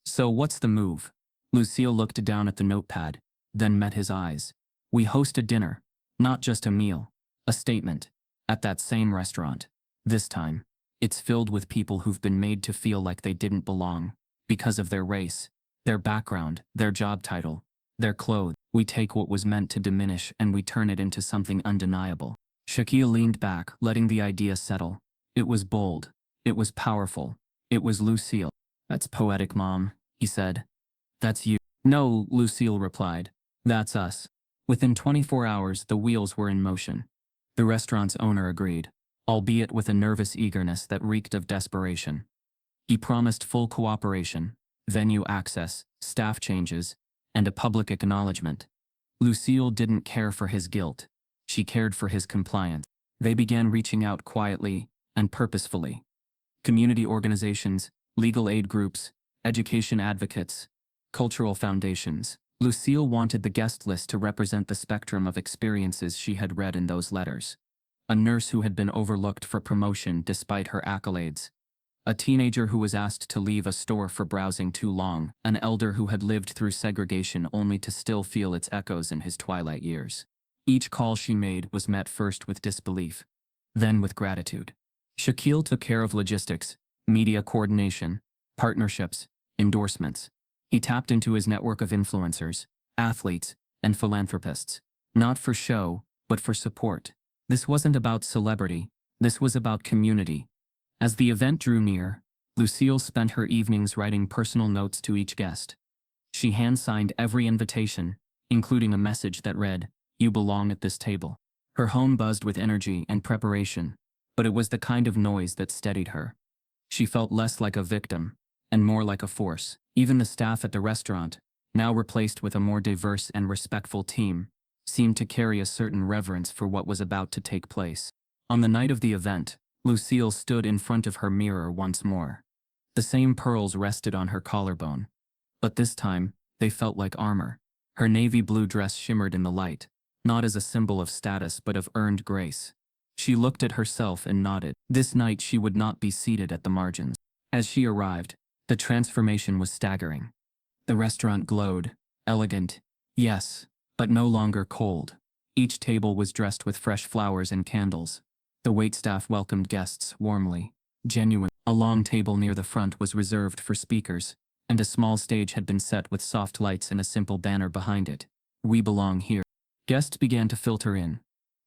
S1: "So what's the move?" Lucille looked down at the notepad, then met his eyes. "We host a dinner, not just a meal, a statement, at that same restaurant. This time, it's filled with people who've been made to feel like they didn't belong, because of their race, their background, their job title, their clothes. We take what was meant to diminish and we turn it into something undeniable." Shaquille leaned back, letting the idea settle. It was bold. It was powerful. It was Lucille. "That's poetic, Mom," he said. "That's you." "No," Lucille replied. "That's us." Within 24 hours, the wheels were in motion. The restaurant's owner agreed, albeit with a nervous eagerness that reeked of desperation. He promised full cooperation, venue access, staff changes, and a public acknowledgement. Lucille didn't care for his guilt. She cared for his compliance. They began reaching out quietly and purposefully. Community organizations, legal aid groups, education advocates, cultural foundations. Lucille wanted the guest list to represent the spectrum of experiences she had read in those letters. A nurse who had been overlooked for promotion despite her accolades. A teenager who was asked to leave a store for browsing too long. An elder who had lived through segregation only to still feel its echoes in his twilight years. Each call she made was met first with disbelief, then with gratitude. Shaquille took care of logistics, media coordination, partnerships, endorsements. He tapped into his network of influencers, athletes, and philanthropists. Not for show, but for support. This wasn't about celebrity. This was about community. As the event drew near, Lucille spent her evenings writing personal notes to each guest. She hand-signed every invitation, including a message that read, "You belong at this table." Her home buzzed with energy and preparation, but it was the kind of noise that steadied her. She felt less like a victim, and more like a force. Even the staff at the restaurant, now replaced with a more diverse and respectful team, seemed to carry a certain reverence for what was about to take place. On the night of the event, Lucille stood in front of her mirror once more. The same pearls rested on her collarbone. But this time, they felt like armor. Her navy blue dress shimmered in the light, not as a symbol of status but of earned grace. She looked at herself and nodded. This night she would not be seated at the margins. As she arrived, the transformation was staggering. The restaurant glowed, elegant, yes, but no longer cold. Each table was dressed with fresh flowers and candles. The waitstaff welcomed guests warmly, genuine. A long table near the front was reserved for speakers, and a small stage had been set with soft lights and a simple banner behind it. "We belong here." Guests began to filter in.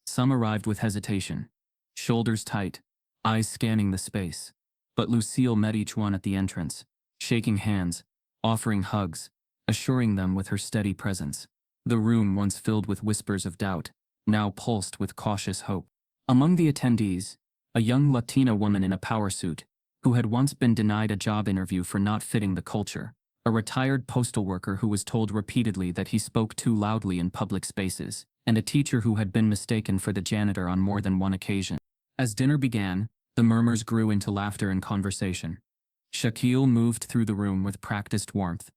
S1: Some arrived with hesitation, shoulders tight, eyes scanning the space. But Lucille met each one at the entrance, shaking hands, offering hugs, assuring them with her steady presence. The room, once filled with whispers of doubt, now pulsed with cautious hope. Among the attendees, a young Latina woman in a power suit, who had once been denied a job interview for not fitting the culture, a retired postal worker who was told repeatedly that he spoke too loudly in public spaces, and a teacher who had been mistaken for the janitor on more than one occasion. As dinner began, the murmurs grew into laughter and conversation. Shaquille moved through the room with practiced warmth,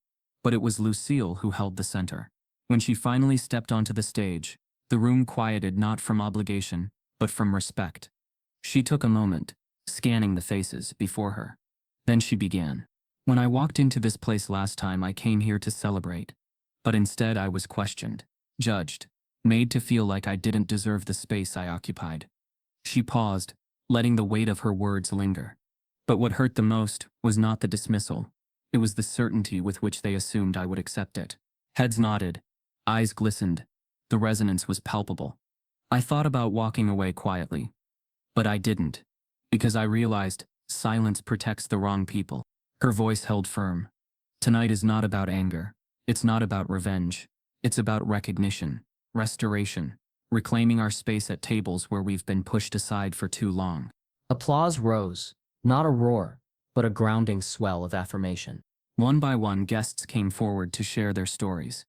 S1: but it was Lucille who held the center. When she finally stepped onto the stage, the room quieted not from obligation, but from respect. She took a moment, scanning the faces before her. Then she began. "When I walked into this place last time, I came here to celebrate. But instead I was questioned, judged, made to feel like I didn't deserve the space I occupied." She paused, letting the weight of her words linger. But what hurt the most was not the dismissal. It was the certainty with which they assumed I would accept it. Heads nodded, eyes glistened. The resonance was palpable. I thought about walking away quietly. But I didn't. Because I realized silence protects the wrong people. Her voice held firm. "Tonight is not about anger. It's not about revenge. It's about recognition, restoration, reclaiming our space at tables where we've been pushed aside for too long."
S3: Applause rose, not a roar, but a grounding swell of affirmation.
S1: One by one, guests came forward to share their stories.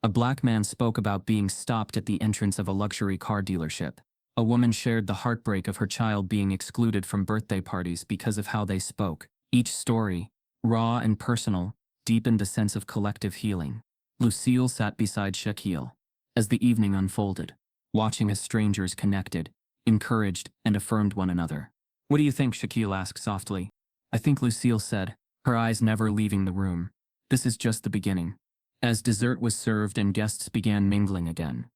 S1: A black man spoke about being stopped at the entrance of a luxury car dealership. A woman shared the heartbreak of her child being excluded from birthday parties because of how they spoke. Each story, raw and personal, deepened a sense of collective healing. Lucille sat beside Shaquille as the evening unfolded, watching as strangers connected, encouraged, and affirmed one another. "What do you think?" Shaquille asked softly. "I think," Lucille said, her eyes never leaving the room. "This is just the beginning." As dessert was served and guests began mingling again,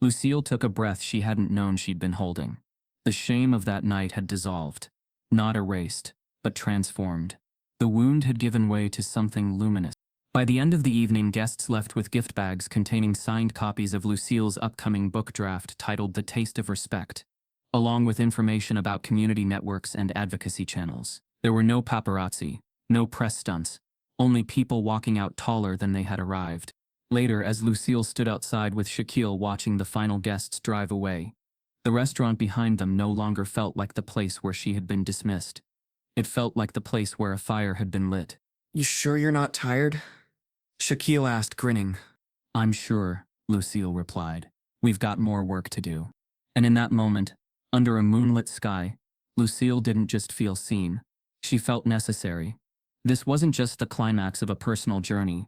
S1: Lucille took a breath she hadn't known she'd been holding. The shame of that night had dissolved, not erased, but transformed. The wound had given way to something luminous. By the end of the evening, guests left with gift bags containing signed copies of Lucille's upcoming book draft titled The Taste of Respect. along with information about community networks and advocacy channels. There were no paparazzi, no press stunts, only people walking out taller than they had arrived. Later, as Lucille stood outside with Shaquille watching the final guests drive away, the restaurant behind them no longer felt like the place where she had been dismissed. It felt like the place where a fire had been lit.
S2: You sure you're not tired? Shaquille asked, grinning.
S1: I'm sure, Lucille replied. We've got more work to do. And in that moment, under a moonlit sky, Lucille didn't just feel seen. She felt necessary. This wasn't just the climax of a personal journey.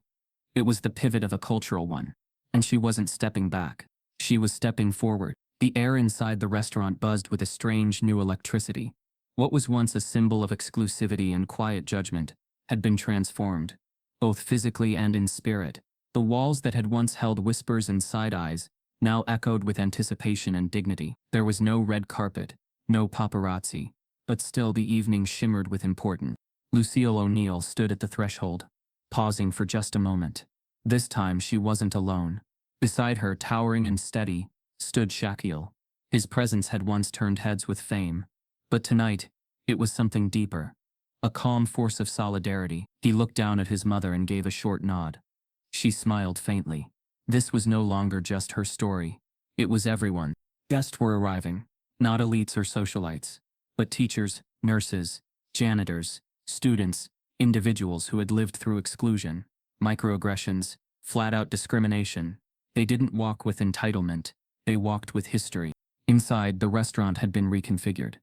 S1: It was the pivot of a cultural one. And she wasn't stepping back. She was stepping forward. The air inside the restaurant buzzed with a strange new electricity. What was once a symbol of exclusivity and quiet judgment had been transformed, both physically and in spirit. The walls that had once held whispers and side-eyes now echoed with anticipation and dignity. There was no red carpet, no paparazzi, but still the evening shimmered with importance. Lucille O'Neal stood at the threshold, pausing for just a moment. This time she wasn't alone. Beside her, towering and steady, stood Shaquille. His presence had once turned heads with fame, but tonight, it was something deeper. A calm force of solidarity. He looked down at his mother and gave a short nod. She smiled faintly. This was no longer just her story. It was everyone. Guests were arriving. Not elites or socialites, but teachers, nurses, janitors, students, individuals who had lived through exclusion, microaggressions, flat-out discrimination. They didn't walk with entitlement. They walked with history. Inside, the restaurant had been reconfigured.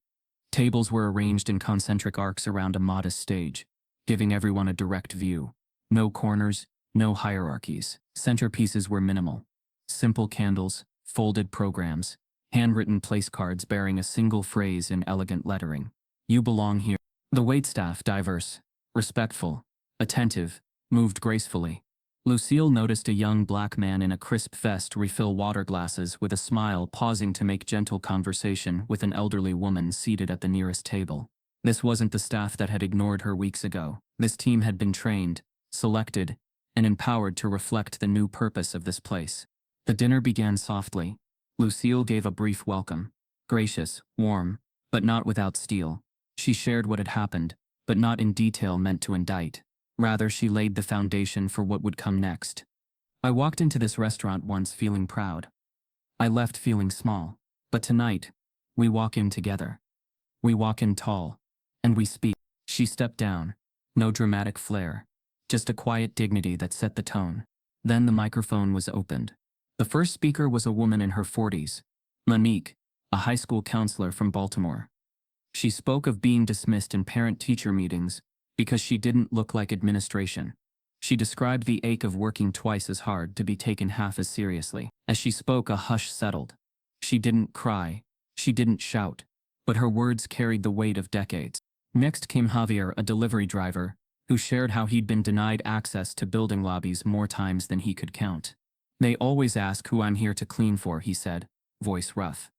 S1: Tables were arranged in concentric arcs around a modest stage, giving everyone a direct view. No corners, no hierarchies. Centerpieces were minimal. Simple candles, folded programs, handwritten place cards bearing a single phrase in elegant lettering. You belong here. The waitstaff, diverse, respectful, attentive, moved gracefully. Lucille noticed a young black man in a crisp vest refill water glasses with a smile, pausing to make gentle conversation with an elderly woman seated at the nearest table. This wasn't the staff that had ignored her weeks ago. This team had been trained, selected, and empowered to reflect the new purpose of this place. The dinner began softly. Lucille gave a brief welcome. Gracious, warm, but not without steel. She shared what had happened, but not in detail meant to indict. Rather, she laid the foundation for what would come next. I walked into this restaurant once feeling proud. I left feeling small. But tonight, we walk in together. We walk in tall. And we speak. She stepped down. No dramatic flair. Just a quiet dignity that set the tone. Then the microphone was opened. The first speaker was a woman in her 40s. Monique, a high school counselor from Baltimore. She spoke of being dismissed in parent-teacher meetings because she didn't look like administration. She described the ache of working twice as hard to be taken half as seriously. As she spoke, a hush settled. She didn't cry. She didn't shout. But her words carried the weight of decades. Next came Javier, a delivery driver, who shared how he'd been denied access to building lobbies more times than he could count. They always ask who I'm here to clean for, he said, voice rough.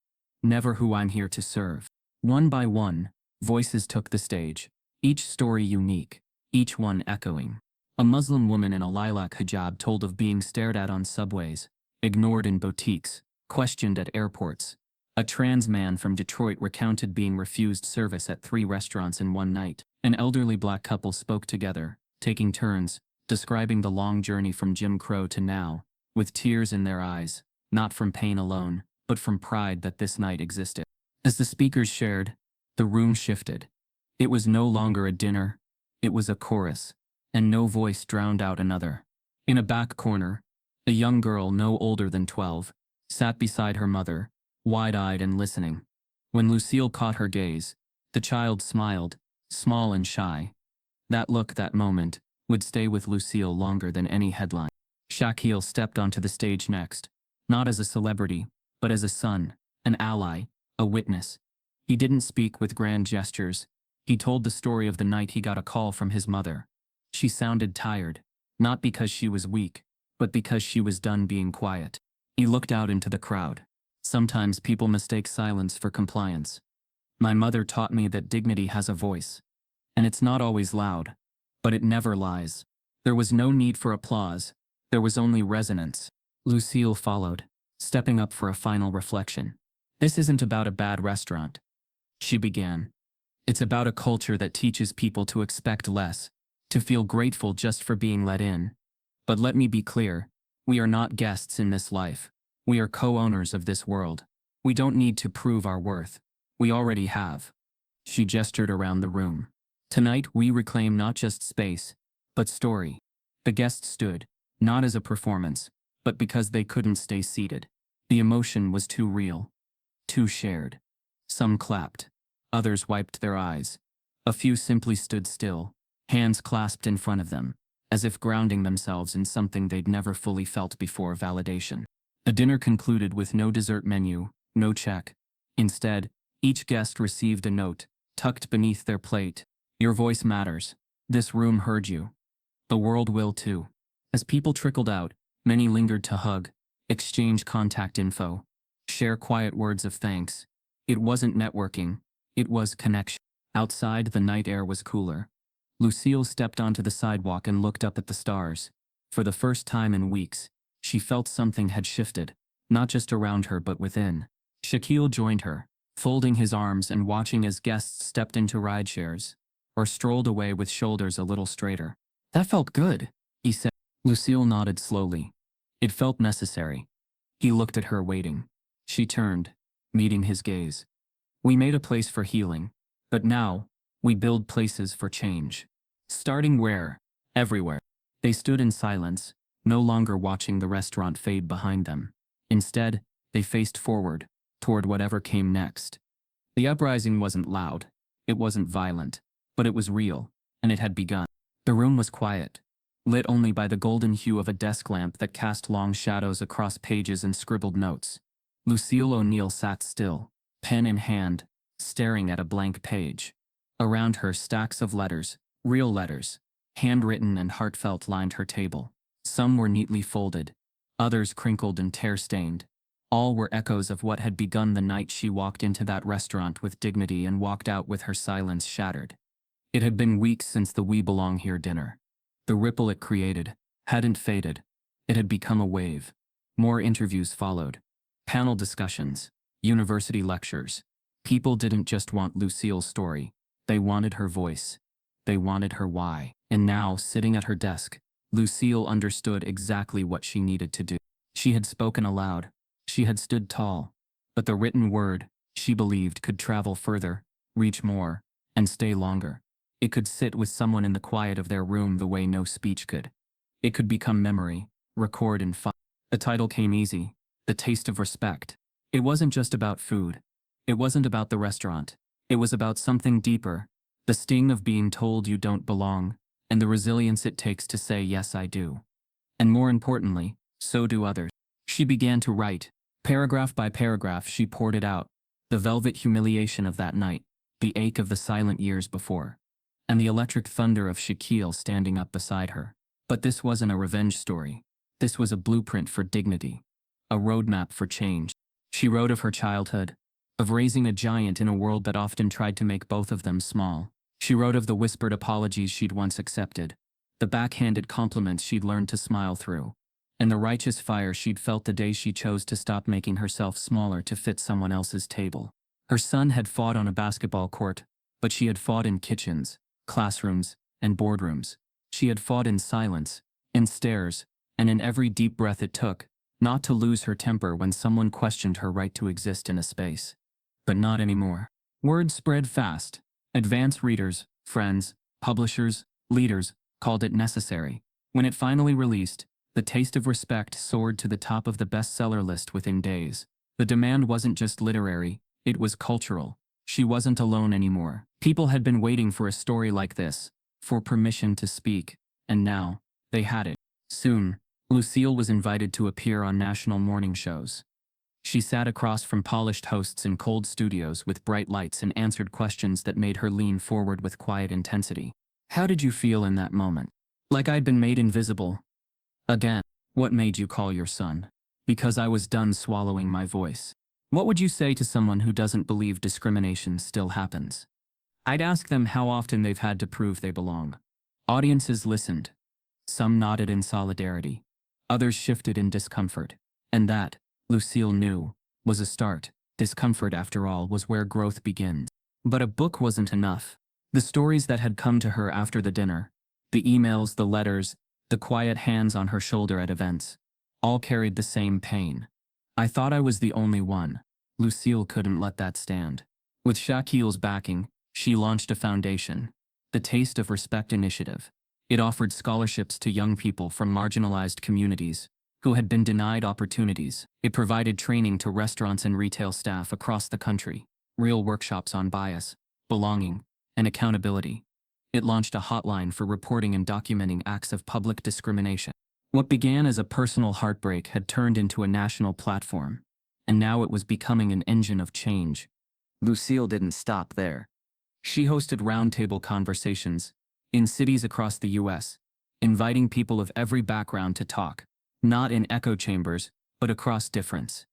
S1: Never who I'm here to serve. One by one, voices took the stage. Each story unique, each one echoing. A Muslim woman in a lilac hijab told of being stared at on subways, ignored in boutiques, questioned at airports. A trans man from Detroit recounted being refused service at 3 restaurants in one night. An elderly black couple spoke together, taking turns, describing the long journey from Jim Crow to now, with tears in their eyes, not from pain alone, but from pride that this night existed. As the speakers shared, the room shifted. It was no longer a dinner, it was a chorus, and no voice drowned out another. In a back corner, a young girl no older than 12 sat beside her mother, wide-eyed and listening. When Lucille caught her gaze, the child smiled, small and shy. That look, that moment, would stay with Lucille longer than any headline. Shaquille stepped onto the stage next, not as a celebrity, but as a son, an ally, a witness. He didn't speak with grand gestures. He told the story of the night he got a call from his mother. She sounded tired, not because she was weak, but because she was done being quiet. He looked out into the crowd. Sometimes people mistake silence for compliance. My mother taught me that dignity has a voice. And it's not always loud, but it never lies. There was no need for applause. There was only resonance. Lucille followed, stepping up for a final reflection. This isn't about a bad restaurant, she began. It's about a culture that teaches people to expect less, to feel grateful just for being let in. But let me be clear, we are not guests in this life. We are co-owners of this world. We don't need to prove our worth. We already have. She gestured around the room. Tonight we reclaim not just space, but story. The guests stood, not as a performance, but because they couldn't stay seated. The emotion was too real, too shared. Some clapped. Others wiped their eyes. A few simply stood still, hands clasped in front of them, as if grounding themselves in something they'd never fully felt before: validation. The dinner concluded with no dessert menu, no check. Instead, each guest received a note, tucked beneath their plate. Your voice matters. This room heard you. The world will too. As people trickled out, many lingered to hug, exchange contact info, share quiet words of thanks. It wasn't networking, it was connection. Outside, the night air was cooler. Lucille stepped onto the sidewalk and looked up at the stars. For the first time in weeks, she felt something had shifted, not just around her but within. Shaquille joined her, folding his arms and watching as guests stepped into rideshares, or strolled away with shoulders a little straighter. That felt good, he said. Lucille nodded slowly. It felt necessary. He looked at her, waiting. She turned, meeting his gaze. We made a place for healing, but now, we build places for change. Starting where? Everywhere. They stood in silence, no longer watching the restaurant fade behind them. Instead, they faced forward, toward whatever came next. The uprising wasn't loud, it wasn't violent, but it was real, and it had begun. The room was quiet, lit only by the golden hue of a desk lamp that cast long shadows across pages and scribbled notes. Lucille O'Neal sat still, pen in hand, staring at a blank page. Around her, stacks of letters, real letters, handwritten and heartfelt, lined her table. Some were neatly folded, others crinkled and tear-stained. All were echoes of what had begun the night she walked into that restaurant with dignity and walked out with her silence shattered. It had been weeks since the "We Belong Here" dinner. The ripple it created hadn't faded. It had become a wave. More interviews followed. Panel discussions. University lectures. People didn't just want Lucille's story. They wanted her voice. They wanted her why. And now, sitting at her desk, Lucille understood exactly what she needed to do. She had spoken aloud. She had stood tall. But the written word, she believed, could travel further, reach more, and stay longer. It could sit with someone in the quiet of their room the way no speech could. It could become memory, record and file. The title came easy. The Taste of Respect. It wasn't just about food. It wasn't about the restaurant. It was about something deeper. The sting of being told you don't belong, and the resilience it takes to say, yes, I do. And more importantly, so do others. She began to write. Paragraph by paragraph, she poured it out. The velvet humiliation of that night, the ache of the silent years before, and the electric thunder of Shaquille standing up beside her. But this wasn't a revenge story. This was a blueprint for dignity, a roadmap for change. She wrote of her childhood, of raising a giant in a world that often tried to make both of them small. She wrote of the whispered apologies she'd once accepted, the backhanded compliments she'd learned to smile through, and the righteous fire she'd felt the day she chose to stop making herself smaller to fit someone else's table. Her son had fought on a basketball court, but she had fought in kitchens, classrooms, and boardrooms. She had fought in silence, in stares, and in every deep breath it took, not to lose her temper when someone questioned her right to exist in a space. But not anymore. Word spread fast. Advanced readers, friends, publishers, leaders called it necessary. When it finally released, The Taste of Respect soared to the top of the bestseller list within days. The demand wasn't just literary, it was cultural. She wasn't alone anymore. People had been waiting for a story like this, for permission to speak, and now, they had it. Soon, Lucille was invited to appear on national morning shows. She sat across from polished hosts in cold studios with bright lights and answered questions that made her lean forward with quiet intensity. How did you feel in that moment? Like I'd been made invisible. Again. What made you call your son? Because I was done swallowing my voice. What would you say to someone who doesn't believe discrimination still happens? I'd ask them how often they've had to prove they belong. Audiences listened. Some nodded in solidarity. Others shifted in discomfort. And that, Lucille knew, was a start. Discomfort, after all, was where growth begins. But a book wasn't enough. The stories that had come to her after the dinner, the emails, the letters, the quiet hands on her shoulder at events, all carried the same pain. I thought I was the only one. Lucille couldn't let that stand. With Shaquille's backing, she launched a foundation, the Taste of Respect Initiative. It offered scholarships to young people from marginalized communities who had been denied opportunities. It provided training to restaurants and retail staff across the country, real workshops on bias, belonging, and accountability. It launched a hotline for reporting and documenting acts of public discrimination. What began as a personal heartbreak had turned into a national platform, and now it was becoming an engine of change. Lucille didn't stop there. She hosted roundtable conversations in cities across the U.S., inviting people of every background to talk, not in echo chambers, but across difference.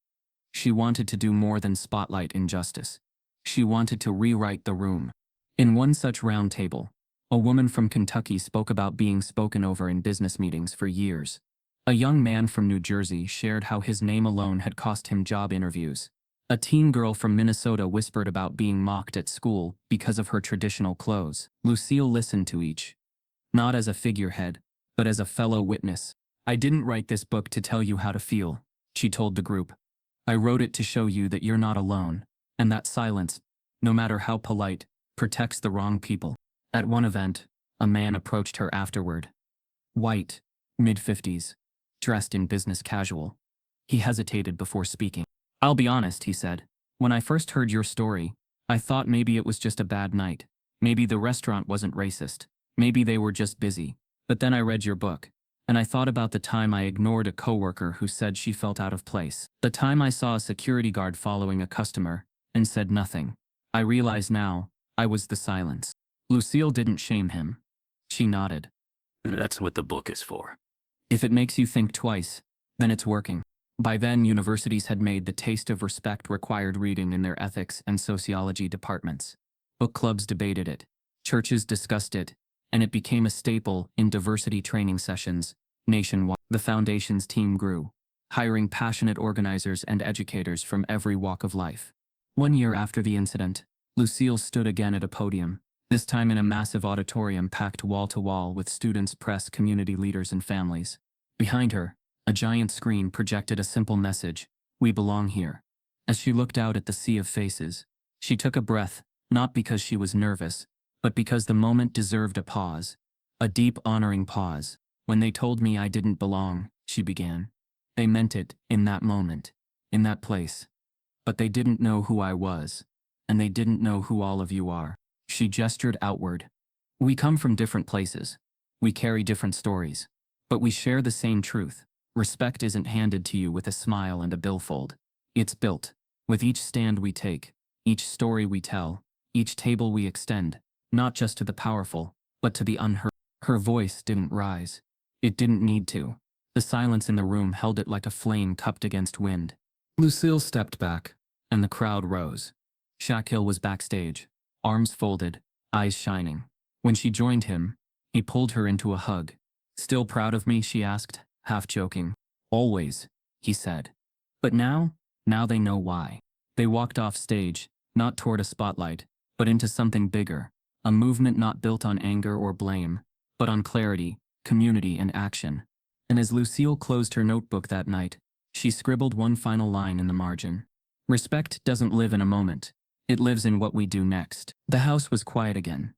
S1: She wanted to do more than spotlight injustice. She wanted to rewrite the room. In one such roundtable, a woman from Kentucky spoke about being spoken over in business meetings for years. A young man from New Jersey shared how his name alone had cost him job interviews. A teen girl from Minnesota whispered about being mocked at school because of her traditional clothes. Lucille listened to each, not as a figurehead, but as a fellow witness. "I didn't write this book to tell you how to feel," she told the group. "I wrote it to show you that you're not alone, and that silence, no matter how polite, protects the wrong people." At one event, a man approached her afterward. White, mid-50s, dressed in business casual. He hesitated before speaking. "I'll be honest," he said. "When I first heard your story, I thought maybe it was just a bad night. Maybe the restaurant wasn't racist. Maybe they were just busy. But then I read your book, and I thought about the time I ignored a coworker who said she felt out of place. The time I saw a security guard following a customer and said nothing. I realize now, I was the silence." Lucille didn't shame him. She nodded.
S4: That's what the book is for.
S1: "If it makes you think twice, then it's working." By then, universities had made the Taste of Respect required reading in their ethics and sociology departments. Book clubs debated it. Churches discussed it, and it became a staple in diversity training sessions nationwide. The foundation's team grew, hiring passionate organizers and educators from every walk of life. 1 year after the incident, Lucille stood again at a podium, this time in a massive auditorium packed wall to wall with students, press, community leaders, and families. Behind her, a giant screen projected a simple message: "We belong here." As she looked out at the sea of faces, she took a breath, not because she was nervous, but because the moment deserved a pause. A deep, honoring pause. "When they told me I didn't belong," she began, "they meant it in that moment, in that place. But they didn't know who I was, and they didn't know who all of you are." She gestured outward. "We come from different places. We carry different stories. But we share the same truth. Respect isn't handed to you with a smile and a billfold. It's built. With each stand we take, each story we tell, each table we extend, not just to the powerful, but to the unheard." Her voice didn't rise. It didn't need to. The silence in the room held it like a flame cupped against wind. Lucille stepped back, and the crowd rose. Shaquille was backstage, arms folded, eyes shining. When she joined him, he pulled her into a hug. "Still proud of me?" she asked, half joking. "Always," he said. "But now they know why." They walked off stage, not toward a spotlight, but into something bigger, a movement not built on anger or blame, but on clarity, community, and action. And as Lucille closed her notebook that night, she scribbled one final line in the margin. "Respect doesn't live in a moment. It lives in what we do next." The house was quiet again.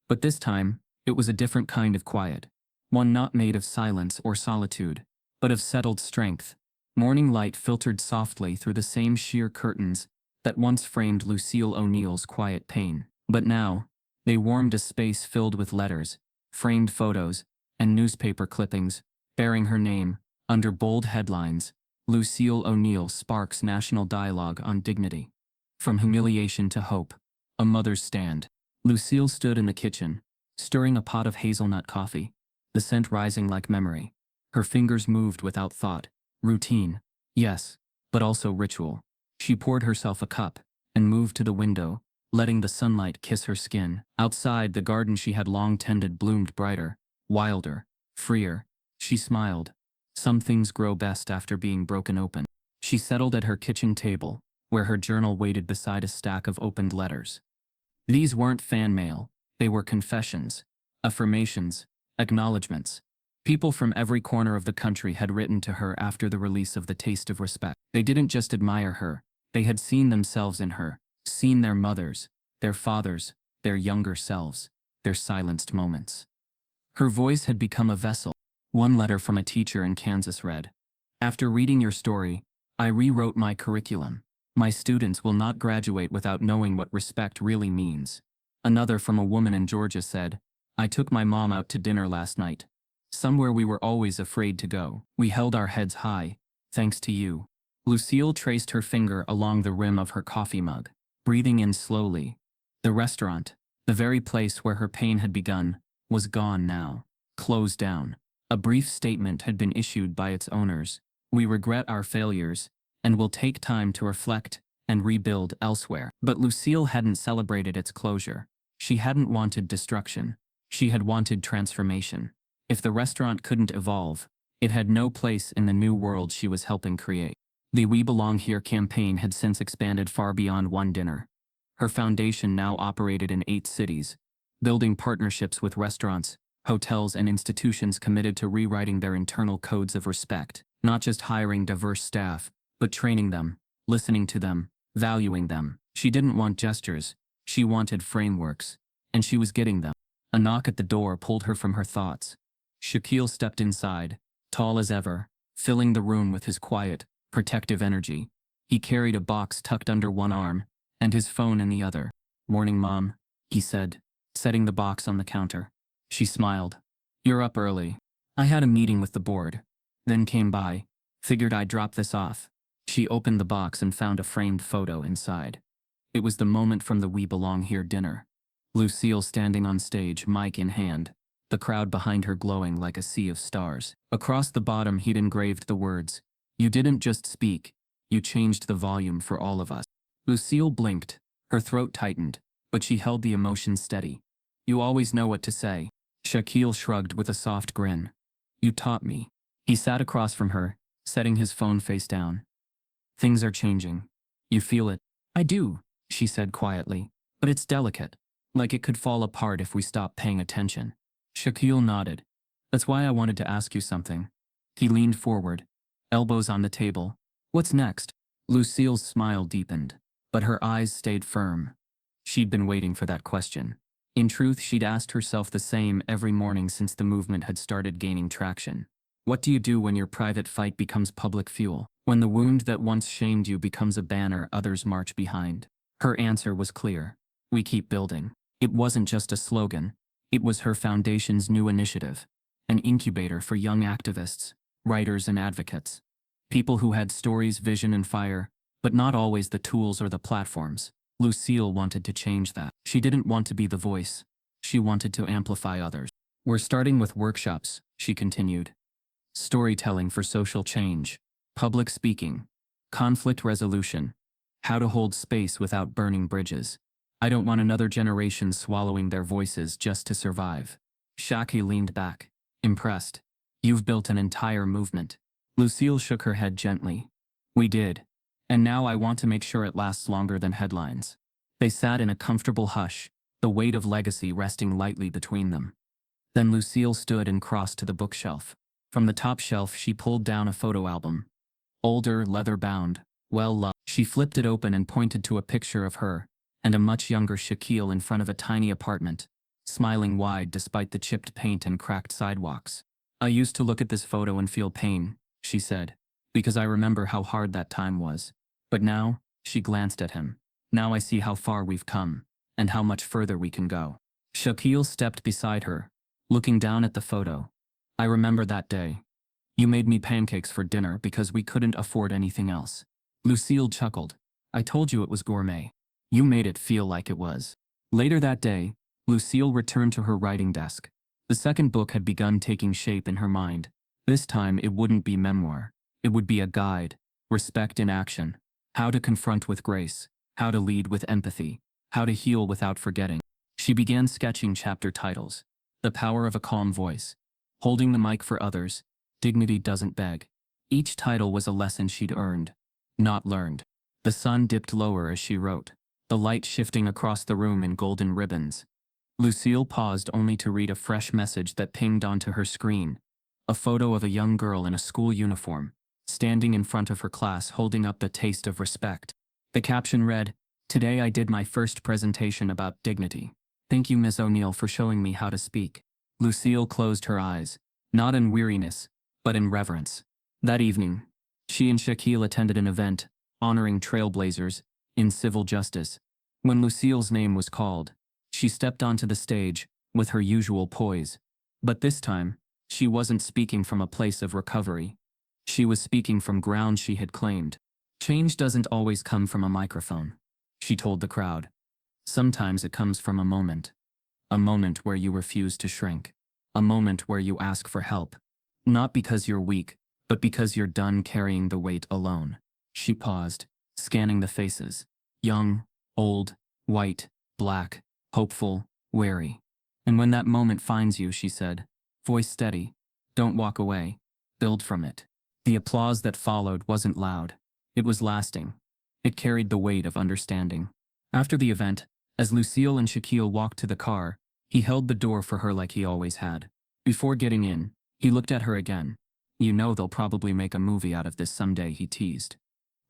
S1: But this time, it was a different kind of quiet. One not made of silence or solitude, but of settled strength. Morning light filtered softly through the same sheer curtains that once framed Lucille O'Neal's quiet pain. But now, they warmed a space filled with letters, framed photos, and newspaper clippings, bearing her name, under bold headlines: "Lucille O'Neal sparks national dialogue on dignity. From humiliation to hope. A mother's stand." Lucille stood in the kitchen, stirring a pot of hazelnut coffee, the scent rising like memory. Her fingers moved without thought. Routine, yes, but also ritual. She poured herself a cup and moved to the window, letting the sunlight kiss her skin. Outside, the garden she had long tended bloomed brighter, wilder, freer. She smiled. Some things grow best after being broken open. She settled at her kitchen table, where her journal waited beside a stack of opened letters. These weren't fan mail, they were confessions, affirmations, acknowledgments. People from every corner of the country had written to her after the release of The Taste of Respect. They didn't just admire her, they had seen themselves in her, seen their mothers, their fathers, their younger selves, their silenced moments. Her voice had become a vessel. One letter from a teacher in Kansas read, "After reading your story, I rewrote my curriculum. My students will not graduate without knowing what respect really means." Another from a woman in Georgia said, "I took my mom out to dinner last night. Somewhere we were always afraid to go. We held our heads high, thanks to you." Lucille traced her finger along the rim of her coffee mug, breathing in slowly. The restaurant, the very place where her pain had begun, was gone now, closed down. A brief statement had been issued by its owners. "We regret our failures, and will take time to reflect and rebuild elsewhere." But Lucille hadn't celebrated its closure. She hadn't wanted destruction. She had wanted transformation. If the restaurant couldn't evolve, it had no place in the new world she was helping create. The We Belong Here campaign had since expanded far beyond one dinner. Her foundation now operated in 8 cities, building partnerships with restaurants, hotels, and institutions committed to rewriting their internal codes of respect, not just hiring diverse staff, but training them, listening to them, valuing them. She didn't want gestures, she wanted frameworks, and she was getting them. A knock at the door pulled her from her thoughts. Shaquille stepped inside, tall as ever, filling the room with his quiet, protective energy. He carried a box tucked under one arm, and his phone in the other. "Morning, Mom," he said, setting the box on the counter. She smiled. "You're up early. I had a meeting with the board. Then came by. Figured I'd drop this off." She opened the box and found a framed photo inside. It was the moment from the We Belong Here dinner. Lucille standing on stage, mic in hand, the crowd behind her glowing like a sea of stars. Across the bottom he'd engraved the words, "You didn't just speak, you changed the volume for all of us." Lucille blinked, her throat tightened, but she held the emotion steady. "You always know what to say." Shaquille shrugged with a soft grin. "You taught me." He sat across from her, setting his phone face down. "Things are changing. You feel it?" "I do," she said quietly, "but it's delicate. Like it could fall apart if we stop paying attention." Shaquille nodded. "That's why I wanted to ask you something." He leaned forward, elbows on the table. "What's next?" Lucille's smile deepened, but her eyes stayed firm. She'd been waiting for that question. In truth, she'd asked herself the same every morning since the movement had started gaining traction. What do you do when your private fight becomes public fuel? When the wound that once shamed you becomes a banner others march behind? Her answer was clear. We keep building. It wasn't just a slogan. It was her foundation's new initiative. An incubator for young activists, writers, and advocates. People who had stories, vision, and fire, but not always the tools or the platforms. Lucille wanted to change that. She didn't want to be the voice. She wanted to amplify others. "We're starting with workshops," she continued. "Storytelling for social change, public speaking, conflict resolution, how to hold space without burning bridges. I don't want another generation swallowing their voices just to survive." Shaq leaned back, impressed. "You've built an entire movement." Lucille shook her head gently. "We did. And now I want to make sure it lasts longer than headlines." They sat in a comfortable hush, the weight of legacy resting lightly between them. Then Lucille stood and crossed to the bookshelf. From the top shelf she pulled down a photo album. Older, leather-bound, well-loved. She flipped it open and pointed to a picture of her and a much younger Shaquille in front of a tiny apartment, smiling wide despite the chipped paint and cracked sidewalks. "I used to look at this photo and feel pain," she said, "because I remember how hard that time was. But now," she glanced at him, "now I see how far we've come, and how much further we can go." Shaquille stepped beside her, looking down at the photo. "I remember that day. You made me pancakes for dinner because we couldn't afford anything else." Lucille chuckled. "I told you it was gourmet. You made it feel like it was." Later that day, Lucille returned to her writing desk. The second book had begun taking shape in her mind. This time it wouldn't be memoir. It would be a guide, respect in action, how to confront with grace, how to lead with empathy, how to heal without forgetting. She began sketching chapter titles. The Power of a Calm Voice, Holding the Mic for Others, Dignity Doesn't Beg. Each title was a lesson she'd earned, not learned. The sun dipped lower as she wrote, the light shifting across the room in golden ribbons. Lucille paused only to read a fresh message that pinged onto her screen. A photo of a young girl in a school uniform, standing in front of her class holding up the taste of respect. The caption read, "Today I did my first presentation about dignity. Thank you, Miss O'Neal, for showing me how to speak." Lucille closed her eyes, not in weariness, but in reverence. That evening, she and Shaquille attended an event honoring trailblazers in civil justice. When Lucille's name was called, she stepped onto the stage with her usual poise. But this time, she wasn't speaking from a place of recovery. She was speaking from ground she had claimed. Change doesn't always come from a microphone, she told the crowd. Sometimes it comes from a moment. A moment where you refuse to shrink. A moment where you ask for help. Not because you're weak, but because you're done carrying the weight alone. She paused, scanning the faces. Young, old, white, black, hopeful, wary. And when that moment finds you, she said, voice steady, don't walk away, build from it. The applause that followed wasn't loud. It was lasting. It carried the weight of understanding. After the event, as Lucille and Shaquille walked to the car, he held the door for her like he always had. Before getting in, he looked at her again. You know they'll probably make a movie out of this someday, he teased.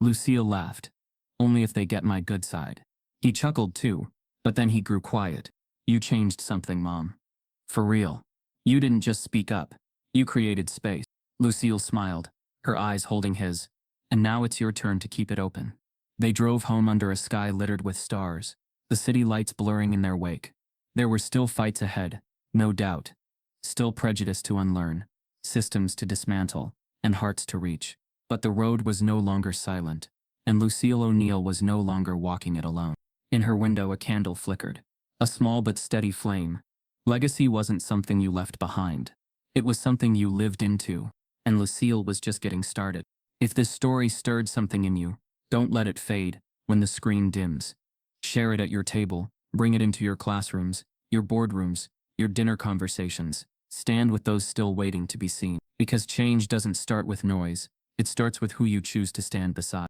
S1: Lucille laughed. Only if they get my good side. He chuckled too, but then he grew quiet. You changed something, Mom. For real. You didn't just speak up. You created space. Lucille smiled, her eyes holding his. And now it's your turn to keep it open. They drove home under a sky littered with stars, the city lights blurring in their wake. There were still fights ahead, no doubt. Still prejudice to unlearn, systems to dismantle, and hearts to reach. But the road was no longer silent, and Lucille O'Neal was no longer walking it alone. In her window a candle flickered, a small but steady flame. Legacy wasn't something you left behind. It was something you lived into, and Lucille was just getting started. If this story stirred something in you, don't let it fade when the screen dims. Share it at your table, bring it into your classrooms, your boardrooms, your dinner conversations. Stand with those still waiting to be seen. Because change doesn't start with noise, it starts with who you choose to stand beside.